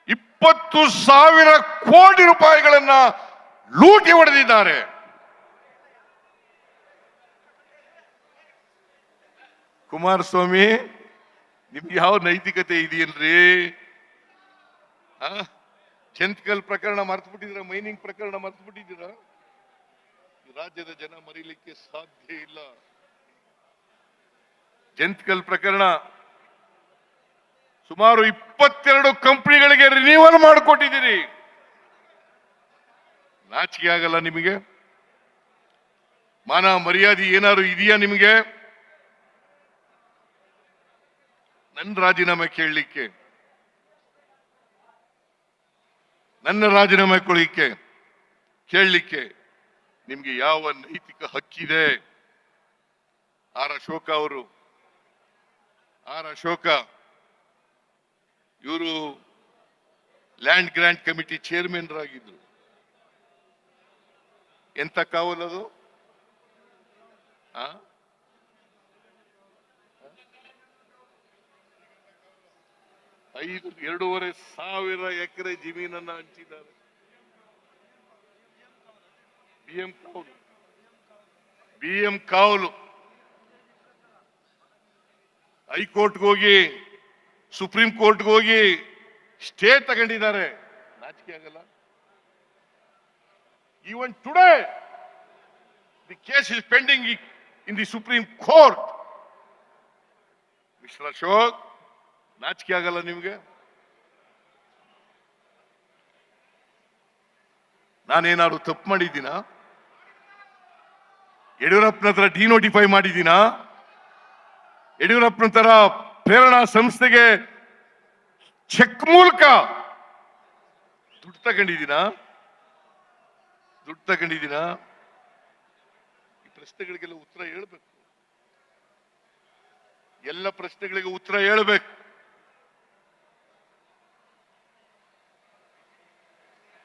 20,000 ಕೋಟಿ ರೂಪಾಯಿಗಳನ್ನ ಲೂಟಿ ಹೊಡೆದಿದ್ದಾರೆ. ಕುಮಾರಸ್ವಾಮಿ, ನಿಮ್ಗೆ ಯಾವ ನೈತಿಕತೆ ಇದೆಯೇನ್ರಿ? ಜಂತ್ಕಲ್ ಪ್ರಕರಣ ಮರ್ತು ಬಿಟ್ಟಿದ್ದೀರಾ? ಮೈನಿಂಗ್ ಪ್ರಕರಣ ಮರ್ತು ಬಿಟ್ಟಿದ್ದೀರಾ? ರಾಜ್ಯದ ಜನ ಮರೀಲಿಕ್ಕೆ ಸಾಧ್ಯ ಇಲ್ಲ. ಜಂತ್ಕಲ್ ಪ್ರಕರಣ ಸುಮಾರು 22 ಕಂಪನಿಗಳಿಗೆ ರಿನ್ಯೂವಲ್ ಮಾಡಿಕೊಟ್ಟಿದ್ದೀರಿ. ನಾಚಿಕೆ ಆಗಲ್ಲ ನಿಮಗೆ? ಮಾನ ಮರ್ಯಾದೆ ಏನಾದ್ರು ಇದೆಯಾ ನಿಮಗೆ? ನನ್ನ ರಾಜೀನಾಮೆ ಕೇಳಲಿಕ್ಕೆ, ನನ್ನ ರಾಜೀನಾಮೆ ಕೊಡಲಿಕ್ಕೆ, ಕೇಳಲಿಕ್ಕೆ ನಿಮ್ಗೆ ಯಾವ ನೈತಿಕ ಹಕ್ಕಿದೆ? ಆರ್ ಅಶೋಕ ಇವರು ಲ್ಯಾಂಡ್ ಗ್ರಾಂಟ್ ಕಮಿಟಿ ಚೇರ್ಮನ್ ಆಗಿದ್ರು. ಎಂತ ಕಾವಲದು? 2,500 ಎಕರೆ ಜಮೀನನ್ನ ಹಂಚಿದ್ದಾರೆ. BM ಕಾವಲು ಹೈಕೋರ್ಟ್ಗೆ ಹೋಗಿ ಸುಪ್ರೀಂ ಕೋರ್ಟ್ಗೆ ಹೋಗಿ ಸ್ಟೇ ತಗೊಂಡಿದ್ದಾರೆ. ನಾಚಿಕೆ ಆಗಲ್ಲ? Even today, the case is pending in the Supreme Court. Mr. Ashok, ನಾಚಿಕೆ ಆಗಲ್ಲ ನಿಮ್ಗೆ? ನಾನೇನಾದ್ರು ತಪ್ಪು ಮಾಡಿದ್ದೀನಾ? ಯಡಿಯೂರಪ್ಪನ ಹತ್ರ ಡಿನೋಟಿಫೈ ಮಾಡಿದ್ದೀನಾ? ಯಡಿಯೂರಪ್ಪನ ತರ ಪ್ರೇರಣಾ ಸಂಸ್ಥೆಗೆ ಚೆಕ್ ಮೂಲಕ ದುಡ್ಡು ತಗೊಂಡಿದ್ದೀನಾ? ಈ ಪ್ರಶ್ನೆಗಳಿಗೆಲ್ಲ ಉತ್ತರ ಹೇಳ್ಬೇಕು. ಎಲ್ಲ ಪ್ರಶ್ನೆಗಳಿಗೆ ಉತ್ತರ ಹೇಳ್ಬೇಕು.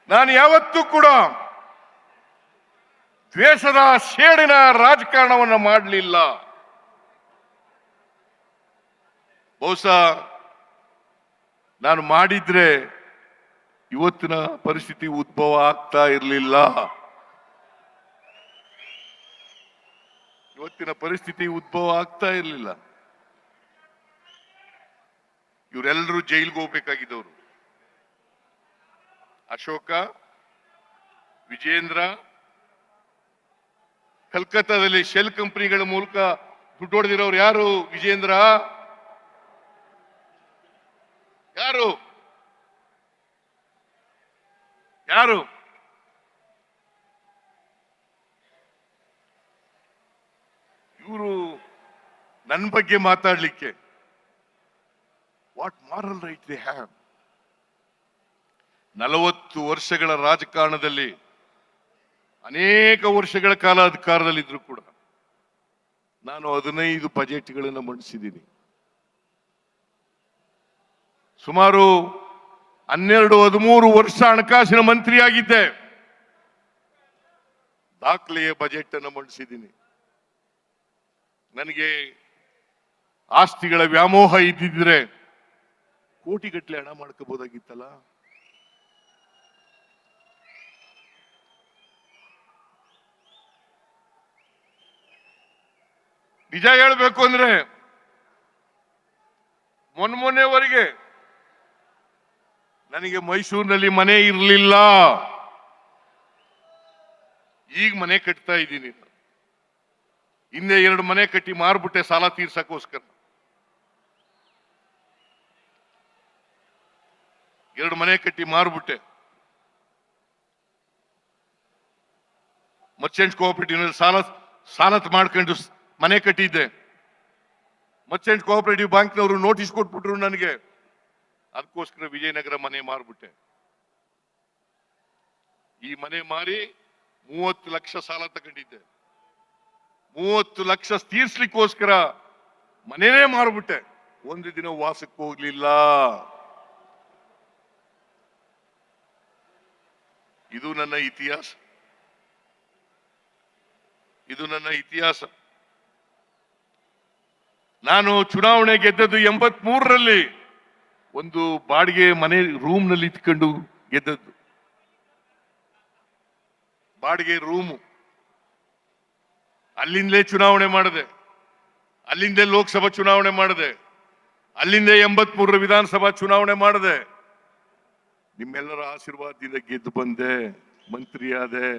ನಾನು ಯಾವತ್ತೂ ಕೂಡ ದ್ವೇಷದ ಸೇಡಿನ ರಾಜಕಾರಣವನ್ನು ಮಾಡಲಿಲ್ಲ. ಬಹುಶಃ ನಾನು ಮಾಡಿದ್ರೆ ಇವತ್ತಿನ ಪರಿಸ್ಥಿತಿ ಉದ್ಭವ ಆಗ್ತಾ ಇರಲಿಲ್ಲ. ಇವರೆಲ್ಲರೂ ಜೈಲ್ಗೆ ಹೋಗ್ಬೇಕಾಗಿದ್ದವರು. ಅಶೋಕ, ವಿಜೇಂದ್ರ, ಕಲ್ಕತ್ತಾದಲ್ಲಿ ಶೆಲ್ ಕಂಪನಿಗಳ ಮೂಲಕ ದುಡ್ಡು ಹೊಡೆದಿರೋರು ಯಾರು? ವಿಜೇಂದ್ರ ಯಾರು? ಇವರು ನನ್ನ ಬಗ್ಗೆ ಮಾತಾಡ್ಲಿಕ್ಕೆ what moral right they have? 40 ವರ್ಷಗಳ ರಾಜಕಾರಣದಲ್ಲಿ ಅನೇಕ ವರ್ಷಗಳ ಕಾಲ ಅಧಿಕಾರದಲ್ಲಿದ್ರು ಕೂಡ ನಾನು 15 ಬಜೆಟ್ಗಳನ್ನು ಮಂಡಿಸಿದ್ದೀನಿ. ಸುಮಾರು 12-13 ವರ್ಷ ಹಣಕಾಸಿನ ಮಂತ್ರಿಯಾಗಿದ್ದೆ. ದಾಖಲೆಯ ಬಜೆಟ್ ಅನ್ನು ಮಂಡಿಸಿದ್ದೀನಿ. ನನಗೆ ಆಸ್ತಿಗಳ ವ್ಯಾಮೋಹ ಇದ್ದಿದ್ರೆ ಕೋಟಿಗಟ್ಟಲೆ ಹಣ ಮಾಡ್ಕೋಬಹುದಾಗಿತ್ತಲ್ಲ. ನಿಜ ಹೇಳ್ಬೇಕು ಅಂದ್ರೆ ಮೊನ್ನೆವರೆಗೆ ನನಗೆ ಮೈಸೂರಿನಲ್ಲಿ ಮನೆ ಇರಲಿಲ್ಲ. ಈಗ ಮನೆ ಕಟ್ತಾ ಇದ್ದೀನಿ. ಹಿಂದೆ 2 ಮನೆ ಕಟ್ಟಿ ಮಾರ್ಬಿಟ್ಟೆ ಸಾಲ ತೀರ್ಸಕ್ಕೋಸ್ಕರ. 2 ಮನೆ ಕಟ್ಟಿ ಮಾರ್ಬಿಟ್ಟೆ. ಮರ್ಚೆಂಟ್ ಕೋಆಪರೇಟಿವ್ ಸಾಲ ಮಾಡ್ಕೊಂಡು ಮನೆ ಕಟ್ಟಿದ್ದೆ. ಮರ್ಚೆಂಟ್ ಕೋಆಪರೇಟಿವ್ ಬ್ಯಾಂಕ್ನವರು ನೋಟಿಸ್ ಕೊಟ್ಬಿಟ್ರು ನನಗೆ. ಅದಕ್ಕೋಸ್ಕರ ವಿಜಯನಗರ ಮನೆ ಮಾರ್ಬಿಟ್ಟೆ. ಈ ಮನೆ ಮಾರಿ 30 ಲಕ್ಷ ಸಾಲ ತಗೊಂಡಿದ್ದೆ. 30 ಲಕ್ಷ ತೀರ್ಸ್ಲಿಕ್ಕೋಸ್ಕರ ಮನೆನೇ ಮಾರ್ಬಿಟ್ಟೆ. ಒಂದು ದಿನ ವಾಸಕ್ಕೆ ಹೋಗ್ಲಿಲ್ಲ. ಇದು ನನ್ನ ಇತಿಹಾಸ. ನಾನು ಚುನಾವಣೆ ಗೆದ್ದದ್ದು 83ರಲ್ಲಿ. ಒಂದು ಬಾಡಿಗೆ ಮನೆ ರೂಮ್ ನಲ್ಲಿ ಇಟ್ಕೊಂಡು ಗೆದ್ದದ್ದು. ಬಾಡಿಗೆ ರೂಮು. ಅಲ್ಲಿಂದಲೇ ಚುನಾವಣೆ ಮಾಡಿದೆ. ಅಲ್ಲಿಂದೇ ಲೋಕಸಭಾ ಚುನಾವಣೆ ಮಾಡಿದೆ. ಅಲ್ಲಿಂದೇ 83ರ ವಿಧಾನಸಭಾ ಚುನಾವಣೆ ಮಾಡಿದೆ. ನಿಮ್ಮೆಲ್ಲರ ಆಶೀರ್ವಾದದಿಂದ ಗೆದ್ದು ಬಂದೆ, ಮಂತ್ರಿಯಾದೆ.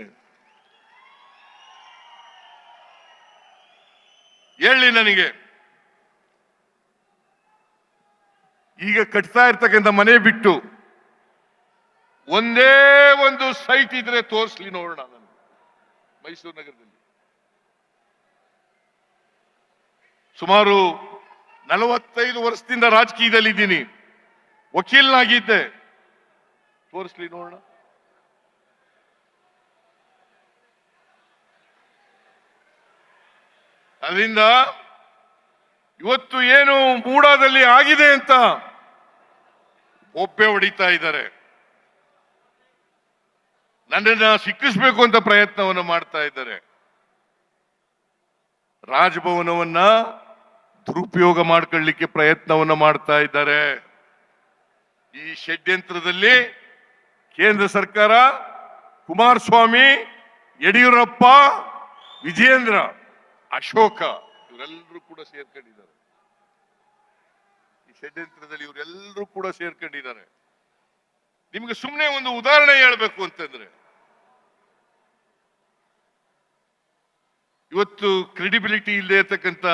ಹೇಳಿ ನನಗೆ, ಈಗ ಕಟ್ತಾ ಇರ್ತಕ್ಕಂಥ ಮನೆ ಬಿಟ್ಟು ಒಂದೇ ಒಂದು ಸೈಟ್ ಇದ್ರೆ ತೋರಿಸ್ಲಿ ನೋಡೋಣ. ನಾನು ಮೈಸೂರು ನಗರದಲ್ಲಿ ಸುಮಾರು 45 ವರ್ಷದಿಂದ ರಾಜಕೀಯದಲ್ಲಿ ಇದ್ದೀನಿ. ವಕೀಲನಾಗಿದ್ದೆ. ತೋರಿಸ್ಲಿ ನೋಡೋಣ. ಅದರಿಂದ ಇವತ್ತು ಏನು ಮೂಡಾದಲ್ಲಿ ಆಗಿದೆ ಅಂತ ಒಬ್ಬೆ ಹೊಡಿತಾ ಇದ್ದಾರೆ. ನನ್ನನ್ನ ಸಿಕ್ಕಿಸ್ಬೇಕು ಅಂತ ಪ್ರಯತ್ನವನ್ನು ಮಾಡ್ತಾ ಇದ್ದಾರೆ. ರಾಜಭವನವನ್ನ ದುರುಪಯೋಗ ಮಾಡ್ಕೊಳ್ಳಿಕ್ಕೆ ಪ್ರಯತ್ನವನ್ನು ಮಾಡ್ತಾ ಇದ್ದಾರೆ. ಈ ಷಡ್ಯಂತ್ರದಲ್ಲಿ ಕೇಂದ್ರ ಸರ್ಕಾರ, ಕುಮಾರಸ್ವಾಮಿ, ಯಡಿಯೂರಪ್ಪ, ವಿಜಯೇಂದ್ರ, ಅಶೋಕ ಇವರೆಲ್ಲರೂ ಕೂಡ ಸೇರ್ಕೊಂಡಿದ್ದಾರೆ. ಈ ಷಡ್ಯಂತ್ರದಲ್ಲಿ ಇವರೆಲ್ಲರೂ ಕೂಡ ಸೇರ್ಕೊಂಡಿದ್ದಾರೆ. ನಿಮ್ಗೆ ಸುಮ್ಮನೆ ಒಂದು ಉದಾಹರಣೆ ಹೇಳ್ಬೇಕು ಅಂತಂದ್ರೆ, ಇವತ್ತು ಕ್ರೆಡಿಬಿಲಿಟಿ ಇಲ್ಲದೆ ಇರ್ತಕ್ಕಂಥ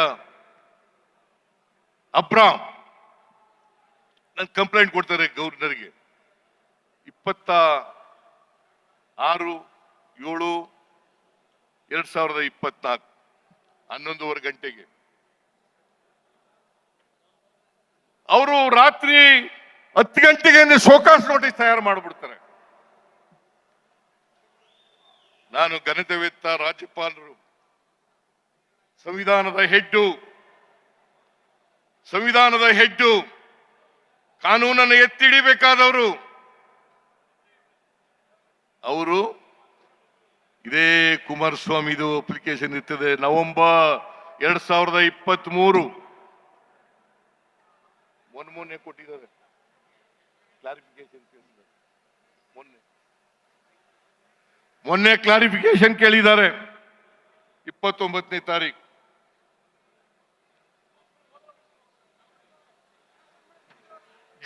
ಅಬ್ರಾಮ್ ನನ್ ಕಂಪ್ಲೇಂಟ್ ಕೊಡ್ತಾರೆ ಗವರ್ನರ್ಗೆ. 26/7/2024 11:15 ಗಂಟೆಗೆ ಅವರು ರಾತ್ರಿ 10 ಗಂಟೆಗೆ ಶೋಕಾಸ್ ನೋಟಿಸ್ ತಯಾರು ಮಾಡಿಬಿಡ್ತಾರೆ. ನಾನು ಘನತೆವೆತ್ತ ರಾಜ್ಯಪಾಲರು, ಸಂವಿಧಾನದ ಹೆಡ್ಡು, ಕಾನೂನನ್ನು ಎತ್ತಿಡಿಬೇಕಾದವರು, ಅವರು ಇದೇ ಕುಮಾರಸ್ವಾಮಿದು ಅಪ್ಲಿಕೇಶನ್ ಇರ್ತದೆ. ನವೆಂಬರ್ 2023 ಮೊನ್ನೆ ಕೊಟ್ಟಿದ್ದಾರೆ ಕ್ಲಾರಿಫಿಕೇಶನ್. ಮೊನ್ನೆ ಕ್ಲಾರಿಫಿಕೇಶನ್ ಕೇಳಿದ್ದಾರೆ 29ನೇ ತಾರೀಕು.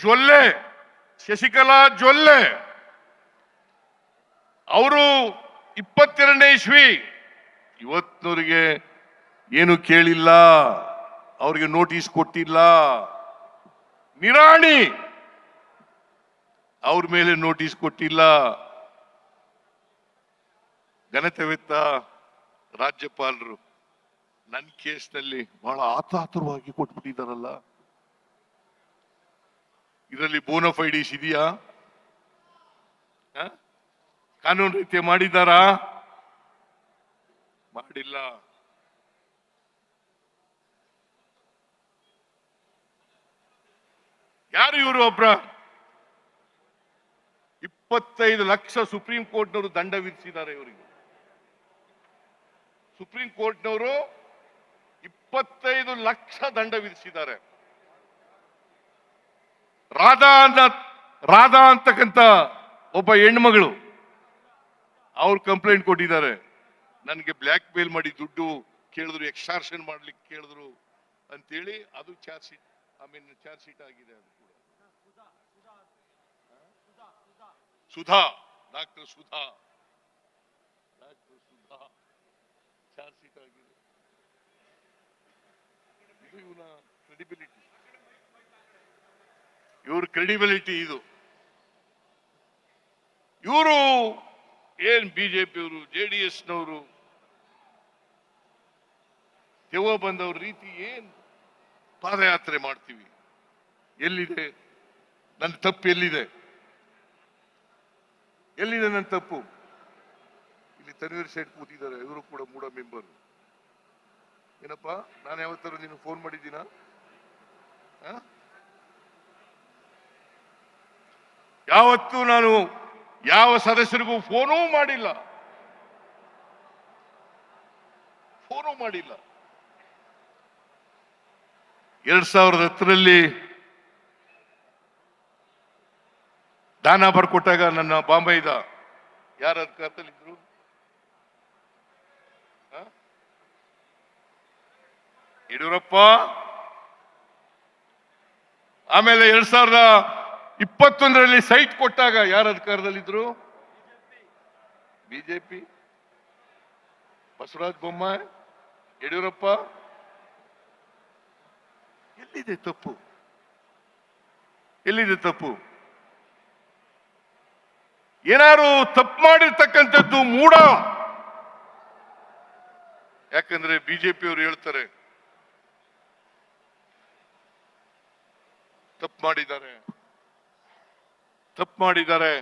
ಜೊಲ್ಲೆ, ಶಶಿಕಲಾ ಜೊಲ್ಲೆ ಅವರು 22ನೇ ಇಸ್ವಿ, ಇವತ್ತಿನವರಿಗೆ ಏನು ಕೇಳಿಲ್ಲ, ಅವ್ರಿಗೆ ನೋಟಿಸ್ ಕೊಟ್ಟಿಲ್ಲ. ನಿರಾಣಿ ಅವ್ರ ಮೇಲೆ ನೋಟಿಸ್ ಕೊಟ್ಟಿಲ್ಲ. ಘನತೆವೆತ್ತ ರಾಜ್ಯಪಾಲರು ನನ್ನ ಕೇಸ್ನಲ್ಲಿ ಬಹಳ ಆತುರವಾಗಿ ಕೊಟ್ಬಿಟ್ಟಿದ್ದಾರಲ್ಲ. ಇದರಲ್ಲಿ ಬೋನಫೈಡೀಸ್ ಇದೆಯಾ? ಕಾನೂನು ರೀತಿ ಮಾಡಿದ್ದಾರಾ? ಮಾಡಿಲ್ಲ. ಯಾರು ಇವರು? ಒಬ್ರ 25 ಲಕ್ಷ ಸುಪ್ರೀಂ ಕೋರ್ಟ್ನವರು ದಂಡ ವಿಧಿಸಿದ್ದಾರೆ ಇವರಿಗೆ. ಸುಪ್ರೀಂ ಕೋರ್ಟ್ನವರು 25 ಲಕ್ಷ ದಂಡ ವಿಧಿಸಿದ್ದಾರೆ. ರಾಧಾ ಅಂತಕ್ಕಂಥ ಒಬ್ಬ ಹೆಣ್ಮಗಳು ಅವ್ರು ಕಂಪ್ಲೇಂಟ್ ಕೊಟ್ಟಿದ್ದಾರೆ. ನನಗೆ ಬ್ಲ್ಯಾಕ್ ಮೇಲ್ ಮಾಡಿ ದುಡ್ಡು ಕೇಳಿದ್ರು, ಎಕ್ಸ್ಟಾರ್ಷನ್ ಮಾಡ್ಲಿಕ್ಕೆ ಕೇಳಿದ್ರು ಅಂತೇಳಿ. ಅದು ಚಾರ್ಜ್ ಶೀಟ್ ಆಗಿದೆ. ಅದು ಕೂಡ ಡಾಕ್ಟರ್ ಸುಧಾ ಚಾರ್ಜ್ ಶೀಟ್ ಆಗಿದೆ. ಇದು ಇವನ ಕ್ರೆಡಿಬಿಲಿಟಿ, ಇವ್ರ ಕ್ರೆಡಿಬಿಲಿಟಿ ಇದು. ಇವರು ಏನ್ ಬಿಜೆಪಿಯವರು, JDSನವರು ದೆವ್ವ ಬಂದವ್ರ ರೀತಿ ಏನ್ ಪಾದಯಾತ್ರೆ ಮಾಡ್ತೀವಿ. ಎಲ್ಲಿದೆ ನನ್ನ ತಪ್ಪು? ಎಲ್ಲಿದೆ ನನ್ನ ತಪ್ಪು? ಇಲ್ಲಿ ತನ್ವೀರ್ ಸೇಠ್ ಕೂತಿದ್ದಾರೆ, ಇವರು ಕೂಡ ಮೂಡ ಮೆಂಬರ್. ಏನಪ್ಪ, ನಾನು ಯಾವತ್ತಾರು ನೀನು ಫೋನ್ ಮಾಡಿದ್ದೀನ? ಯಾವತ್ತೂ ನಾನು ಯಾವ ಸದಸ್ಯರಿಗೂ ಫೋನೂ ಮಾಡಿಲ್ಲ. 2010ರಲ್ಲಿ ದಾನ ಬರ್ಕೊಟ್ಟಾಗ ನನ್ನ ಬಾಂಬೆದ ಯಾರ ಅಧಿಕಾರದಲ್ಲಿದ್ರು? ಯಡಿಯೂರಪ್ಪ. ಆಮೇಲೆ 2021ರಲ್ಲಿ ಸೈಟ್ ಕೊಟ್ಟಾಗ ಯಾರ ಅಧಿಕಾರದಲ್ಲಿದ್ರು? ಬಿಜೆಪಿ. ಬಸವರಾಜ ಬೊಮ್ಮಾಯಿ, ಯಡಿಯೂರಪ್ಪ. ಎಲ್ಲಿದೆ ತಪ್ಪು? ಎಲ್ಲಿದೆ ತಪ್ಪು? ಏನಾರು ತಪ್ಪು ಮಾಡಿರ್ತಕ್ಕಂಥದ್ದು ಮೂಢ. ಯಾಕಂದ್ರೆ ಬಿಜೆಪಿಯವರು ಹೇಳ್ತಾರೆ ತಪ್ಪು ಮಾಡಿದ್ದಾರೆ.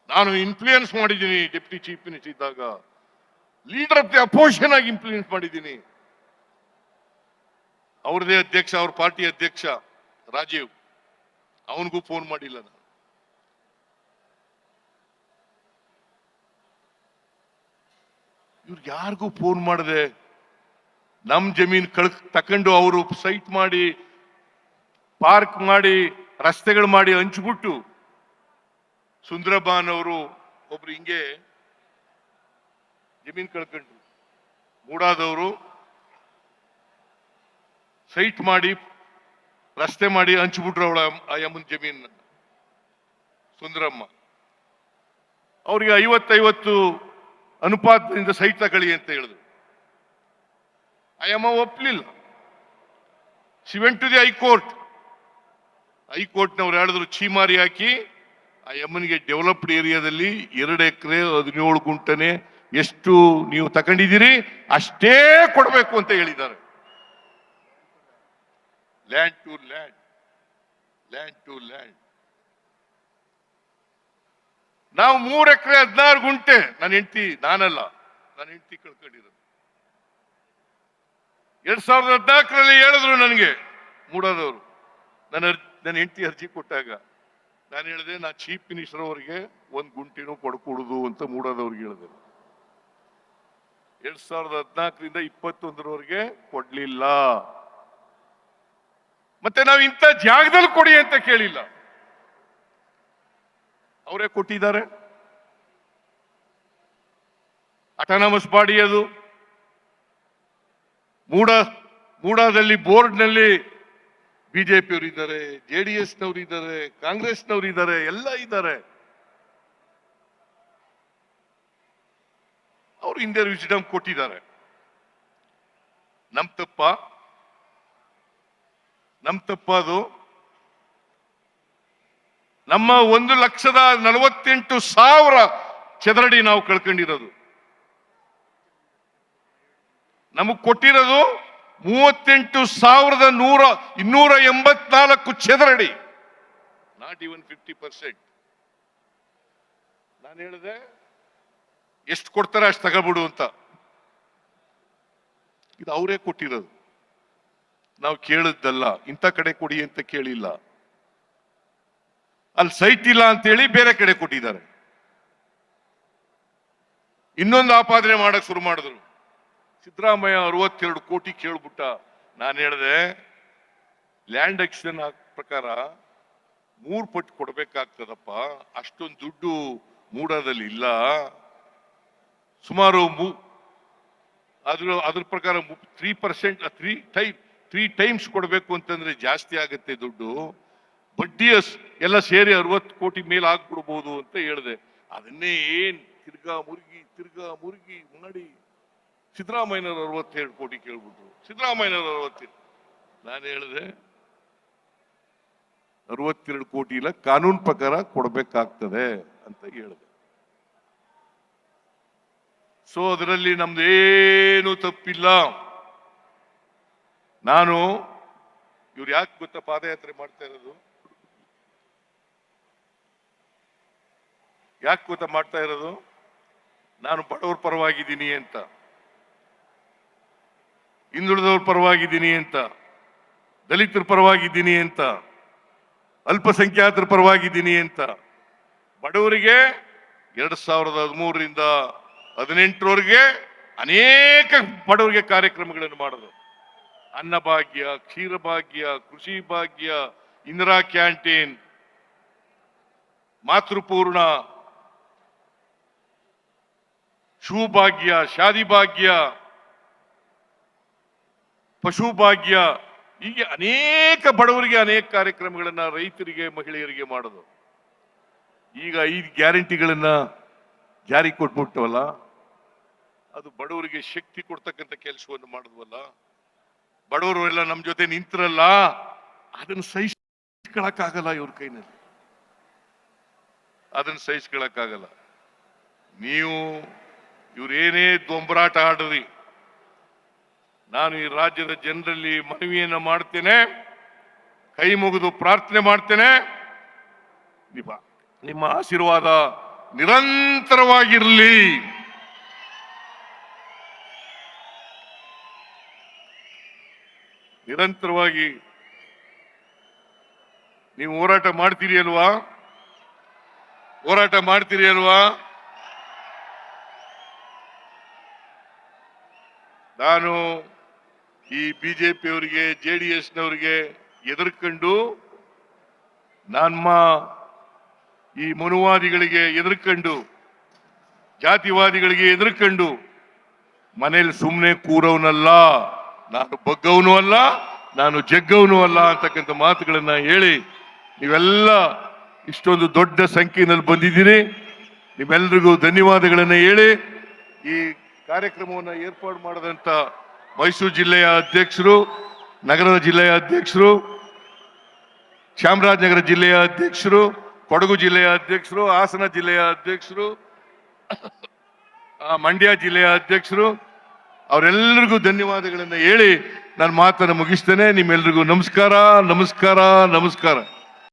ನಾನು ಇನ್ಫ್ಲೂಯೆನ್ಸ್ ಮಾಡಿದ್ದೀನಿ. ಡೆಪ್ಟಿ ಚೀಫ್ ಮಿನಿಸ್ಟರ್ ಇದ್ದಾಗ ಲೀಡರ್ ಆಫ್ ದಿ ಅಪೋಸಿಷನ್ ಆಗಿ ಇನ್ಫ್ಲೂಯೆನ್ಸ್ ಮಾಡಿದ್ದೀನಿ. ಅವ್ರದೇ ಅಧ್ಯಕ್ಷ, ಅವ್ರ ಪಾರ್ಟಿ ಅಧ್ಯಕ್ಷ ರಾಜೀವ್, ಅವನಿಗೂ ಫೋನ್ ಮಾಡಿಲ್ಲ ನಾನು. ಇವ್ರು ಯಾರಿಗೂ ಫೋನ್ ಮಾಡದೆ ನಮ್ ಜಮೀನ್ ತಕೊಂಡು ಅವರು ಸೈಟ್ ಮಾಡಿ ಪಾರ್ಕ್ ಮಾಡಿ ರಸ್ತೆಗಳು ಮಾಡಿ ಹಂಚ್ಬಿಟ್ಟು ಸುಂದರಬಾನ್ ಅವರು ಒಬ್ರು ಹಿಂಗೆ ಜಮೀನ್ ಕಳ್ಕೊಂಡ್ರು. ಮೂಡಾದವರು ಸೈಟ್ ಮಾಡಿ ರಸ್ತೆ ಮಾಡಿ ಹಂಚ್ಬಿಟ್ರು ಅವಳ ಅಮ್ಮನ ಜಮೀನ್ ಸುಂದರಮ್ಮ. ಅವ್ರಿಗೆ 50-50 ಅನುಪಾತದಿಂದ ಸೈಟ್ ತಗೊಳ್ಳಿ ಅಂತ ಹೇಳಿದ್ರು. ಅಯ್ಯಮ್ಮ ಒಪ್ಲಿಲ್ಲ. She went to the high court. ಹೈಕೋರ್ಟ್ನವ್ರು ಹೇಳಿದ್ರು ಚೀಮಾರಿ ಹಾಕಿ ಆ ಯಮ್ಮನಿಗೆ ಡೆವಲಪ್ಡ್ ಏರಿಯಾದಲ್ಲಿ 2 ಎಕರೆ 17 ಗುಂಟನೆ ಎಷ್ಟು ನೀವು ತಗೊಂಡಿದ್ದೀರಿ ಅಷ್ಟೇ ಕೊಡಬೇಕು ಅಂತ ಹೇಳಿದ್ದಾರೆ. Land to land, land to land. ನಾವು 3 ಎಕರೆ 16 ಗುಂಟೆ, ನನ್ನ ಹೆಂಡತಿ, ನಾನಲ್ಲ, ನನ್ನ ಹೆಂಡತಿ ಕಳ್ಕೊಂಡಿರೋದು. 2014ರಲ್ಲಿ ಹೇಳಿದ್ರು ನನಗೆ ಮೂಡಾದವರು, ನನ್ನ ಹೆಂಡತಿ ಅರ್ಜಿ ಕೊಟ್ಟಾಗ ನಾನು ಹೇಳಿದೆ, ನಾ ಚೀಫ್ ಮಿನಿಸ್ಟರ್ ಅವರಿಗೆ 1 ಗುಂಟೆನೂ ಕೊಡ್ಕೊಡುದು ಅಂತ ಮೂಡಾದವ್ರಿಗೆ ಹೇಳಿದೆ. 2014ರಿಂದ 21ರವರೆಗೆ ಕೊಡ್ಲಿಲ್ಲ. ಮತ್ತೆ ನಾವು ಇಂಥ ಜಾಗದಲ್ಲಿ ಕೊಡಿ ಅಂತ ಕೇಳಿಲ್ಲ, ಅವರೇ ಕೊಟ್ಟಿದ್ದಾರೆ. ಅಟಾನಮಸ್ ಬಾಡಿ ಅದು. ಮೂಡಾದಲ್ಲಿ ಬೋರ್ಡ್ನಲ್ಲಿ ಬಿಜೆಪಿಯವರು ಇದ್ದಾರೆ, JDSನವರು ಇದ್ದಾರೆ, ಕಾಂಗ್ರೆಸ್ನವರು ಇದ್ದಾರೆ, ಎಲ್ಲ ಇದ್ದಾರೆ. ಅವರು ಇಂಡಿಯಾ ವಿಸ್ಡಮ್ ಕೊಟ್ಟಿದ್ದಾರೆ. ನಮ್ ತಪ್ಪ ಅದು. ನಮ್ಮ 1,48,000 ಚದರಡಿ ನಾವು ಕಳ್ಕೊಂಡಿರೋದು. ನಮಗ್ ಕೊಟ್ಟಿರೋದು 38,284 ಚದರಡಿ, ನಾಟ್ ಇವನ್ 50%. ನಾನು ಹೇಳಿದೆ ಎಷ್ಟು ಕೊಡ್ತಾರೆ ಅಷ್ಟು ತಗೊಬಿಡು ಅಂತ. ಇದು ಅವರೇ ಕೊಟ್ಟಿರೋದು, ನಾವು ಕೇಳಿದ್ದಲ್ಲ. ಇಂಥ ಕಡೆ ಕೊಡಿ ಅಂತ ಕೇಳಿಲ್ಲ. ಅಲ್ಲಿ ಸೈಟ್ ಇಲ್ಲ ಅಂತೇಳಿ ಬೇರೆ ಕಡೆ ಕೊಟ್ಟಿದ್ದಾರೆ. ಇನ್ನೊಂದು ಆಪಾದನೆ ಮಾಡಕ್ ಶುರು ಮಾಡಿದ್ರು. ಸಿದ್ದರಾಮಯ್ಯ 62 ಕೋಟಿ ಕೇಳ್ಬಿಟ್ಟ. ನಾನು ಹೇಳಿದೆ, ಲ್ಯಾಂಡ್ ಆಕ್ಷನ್ ಪ್ರಕಾರ 3 ಪಟ್ಟು ಕೊಡ್ಬೇಕಾಗ್ತದಪ್ಪ, ಅಷ್ಟೊಂದು ದುಡ್ಡು ಮೂಡಾದಲ್ಲಿ ಇಲ್ಲ. ಸುಮಾರು ಅದ್ರ ಪ್ರಕಾರ 3% 3 ಟೈಮ್ಸ್ ಕೊಡ್ಬೇಕು ಅಂತಂದ್ರೆ ಜಾಸ್ತಿ ಆಗುತ್ತೆ ದುಡ್ಡು. ಬಡ್ಡಿ ಎಲ್ಲ ಸೇರಿ 60 ಕೋಟಿ ಮೇಲೆ ಆಗ್ಬಿಡ್ಬೋದು ಅಂತ ಹೇಳಿದೆ. ಅದನ್ನೇ ತಿರ್ಗಾ ಮುರುಗಿ ಮಾಡಿ ಸಿದ್ದರಾಮಯ್ಯನವರು 62 ಕೋಟಿ ಕೇಳ್ಬಿಟ್ರು. ಸಿದ್ದರಾಮಯ್ಯನವರು 60. ನಾನು ಹೇಳಿದೆ 62 ಕೋಟಿ ಇಲ್ಲ, ಕಾನೂನು ಪ್ರಕಾರ ಕೊಡ್ಬೇಕಾಗ್ತದೆ ಅಂತ ಹೇಳಿದೆ. ಸೊ ಅದರಲ್ಲಿ ನಮ್ದೇನು ತಪ್ಪಿಲ್ಲ. ನಾನು ಇವ್ರು ಯಾಕೆ ಗೊತ್ತಾ ಪಾದಯಾತ್ರೆ ಮಾಡ್ತಾ ಇರೋದು? ಯಾಕೆ ಗೊತ್ತಾ ಮಾಡ್ತಾ ಇರೋದು? ನಾನು ಬಡವ್ರ ಪರವಾಗಿದ್ದೀನಿ ಅಂತ, ಹಿಂದುಳಿದವ್ರ ಪರವಾಗಿದ್ದೀನಿ ಅಂತ, ದಲಿತರ ಪರವಾಗಿದ್ದೀನಿ ಅಂತ, ಅಲ್ಪಸಂಖ್ಯಾತರ ಪರವಾಗಿದ್ದೀನಿ ಅಂತ. ಬಡವರಿಗೆ 2013ರಿಂದ 2018ರವರೆಗೆ ಅನೇಕ ಬಡವರಿಗೆ ಕಾರ್ಯಕ್ರಮಗಳನ್ನು ಮಾಡೋದು. ಅನ್ನಭಾಗ್ಯ, ಕ್ಷೀರಭಾಗ್ಯ, ಕೃಷಿ ಭಾಗ್ಯ, ಇಂದಿರಾ ಕ್ಯಾಂಟೀನ್, ಮಾತೃಪೂರ್ಣ, ಶಿವಭಾಗ್ಯ, ಶಾದಿ ಭಾಗ್ಯ, ಪಶು ಭಾಗ್ಯ, ಹೀಗೆ ಅನೇಕ ಬಡವರಿಗೆ ಅನೇಕ ಕಾರ್ಯಕ್ರಮಗಳನ್ನ, ರೈತರಿಗೆ, ಮಹಿಳೆಯರಿಗೆ ಮಾಡೋದು. ಈಗ 5 ಗ್ಯಾರಂಟಿಗಳನ್ನ ಜಾರಿ ಕೊಟ್ಬಿಟ್ಟವಲ್ಲ, ಅದು ಬಡವರಿಗೆ ಶಕ್ತಿ ಕೊಡ್ತಕ್ಕಂಥ ಕೆಲಸವನ್ನು ಮಾಡಿದ್ವಲ್ಲ. ಬಡವರು ಎಲ್ಲ ನಮ್ಮ ಜೊತೆ ನಿಂತ್ರಲ್ಲ, ಅದನ್ನು ಸಹಿಸ್ಕೊಳಕ್ಕಾಗಲ್ಲ ಇವ್ರ ಕೈನಲ್ಲಿ, ಅದನ್ನು ಸಹಿಸ್ಕೊಳಕ್ಕಾಗಲ್ಲ. ನೀವು ಇವ್ರೇನೇ ದೊಂಬರಾಟ ಆಡ್ರಿ, ನಾನು ಈ ರಾಜ್ಯದ ಜನರಲ್ಲಿ ಮನವಿಯನ್ನ ಮಾಡ್ತೇನೆ, ಕೈ ಮುಗಿದು ಪ್ರಾರ್ಥನೆ ಮಾಡ್ತೇನೆ. ನಿಮ್ಮ ಆಶೀರ್ವಾದ ನಿರಂತರವಾಗಿರಲಿ. ನಿರಂತರವಾಗಿ ನೀವು ಹೋರಾಟ ಮಾಡ್ತೀರಿ ಅಲ್ವಾ? ಹೋರಾಟ ಮಾಡ್ತೀರಿ ಅಲ್ವಾ? ನಾನು ಈ ಬಿಜೆಪಿಯವರಿಗೆ JDSನವರಿಗೆ ಎದುರ್ಕೊಂಡು ನಮ್ಮ ಈ ಮನುವಾದಿಗಳಿಗೆ ಎದುರ್ಕೊಂಡು ಜಾತಿವಾದಿಗಳಿಗೆ ಎದುರ್ಕೊಂಡು ಮನೇಲಿ ಸುಮ್ಮನೆ ಕೂರವನಲ್ಲ, ನಾನು ಬಗ್ಗವನು ಅಲ್ಲ, ನಾನು ಜಗ್ಗವನು ಅಲ್ಲ ಅಂತಕ್ಕಂಥ ಮಾತುಗಳನ್ನ ಹೇಳಿ ನೀವೆಲ್ಲ ಇಷ್ಟೊಂದು ದೊಡ್ಡ ಸಂಖ್ಯೆಯಲ್ಲಿ ಬಂದಿದ್ದೀರಿ. ನಿಮ್ಮೆಲ್ಲರಿಗೂ ಧನ್ಯವಾದಗಳನ್ನು ಹೇಳಿ ಈ ಕಾರ್ಯಕ್ರಮವನ್ನು ಏರ್ಪಾಡು ಮಾಡಿದಂತ ಮೈಸೂರು ಜಿಲ್ಲೆಯ ಅಧ್ಯಕ್ಷರು, ನಗರದ ಜಿಲ್ಲೆಯ ಅಧ್ಯಕ್ಷರು, ಚಾಮರಾಜನಗರ ಜಿಲ್ಲೆಯ ಅಧ್ಯಕ್ಷರು, ಕೊಡಗು ಜಿಲ್ಲೆಯ ಅಧ್ಯಕ್ಷರು, ಹಾಸನ ಜಿಲ್ಲೆಯ ಅಧ್ಯಕ್ಷರು, ಮಂಡ್ಯ ಜಿಲ್ಲೆಯ ಅಧ್ಯಕ್ಷರು, ಅವರೆಲ್ಲರಿಗೂ ಧನ್ಯವಾದಗಳನ್ನು ಹೇಳಿ ನಾನು ಮಾತನ್ನು ಮುಗಿಸ್ತೇನೆ. ನಿಮ್ಮೆಲ್ಲರಿಗೂ ನಮಸ್ಕಾರ, ನಮಸ್ಕಾರ, ನಮಸ್ಕಾರ.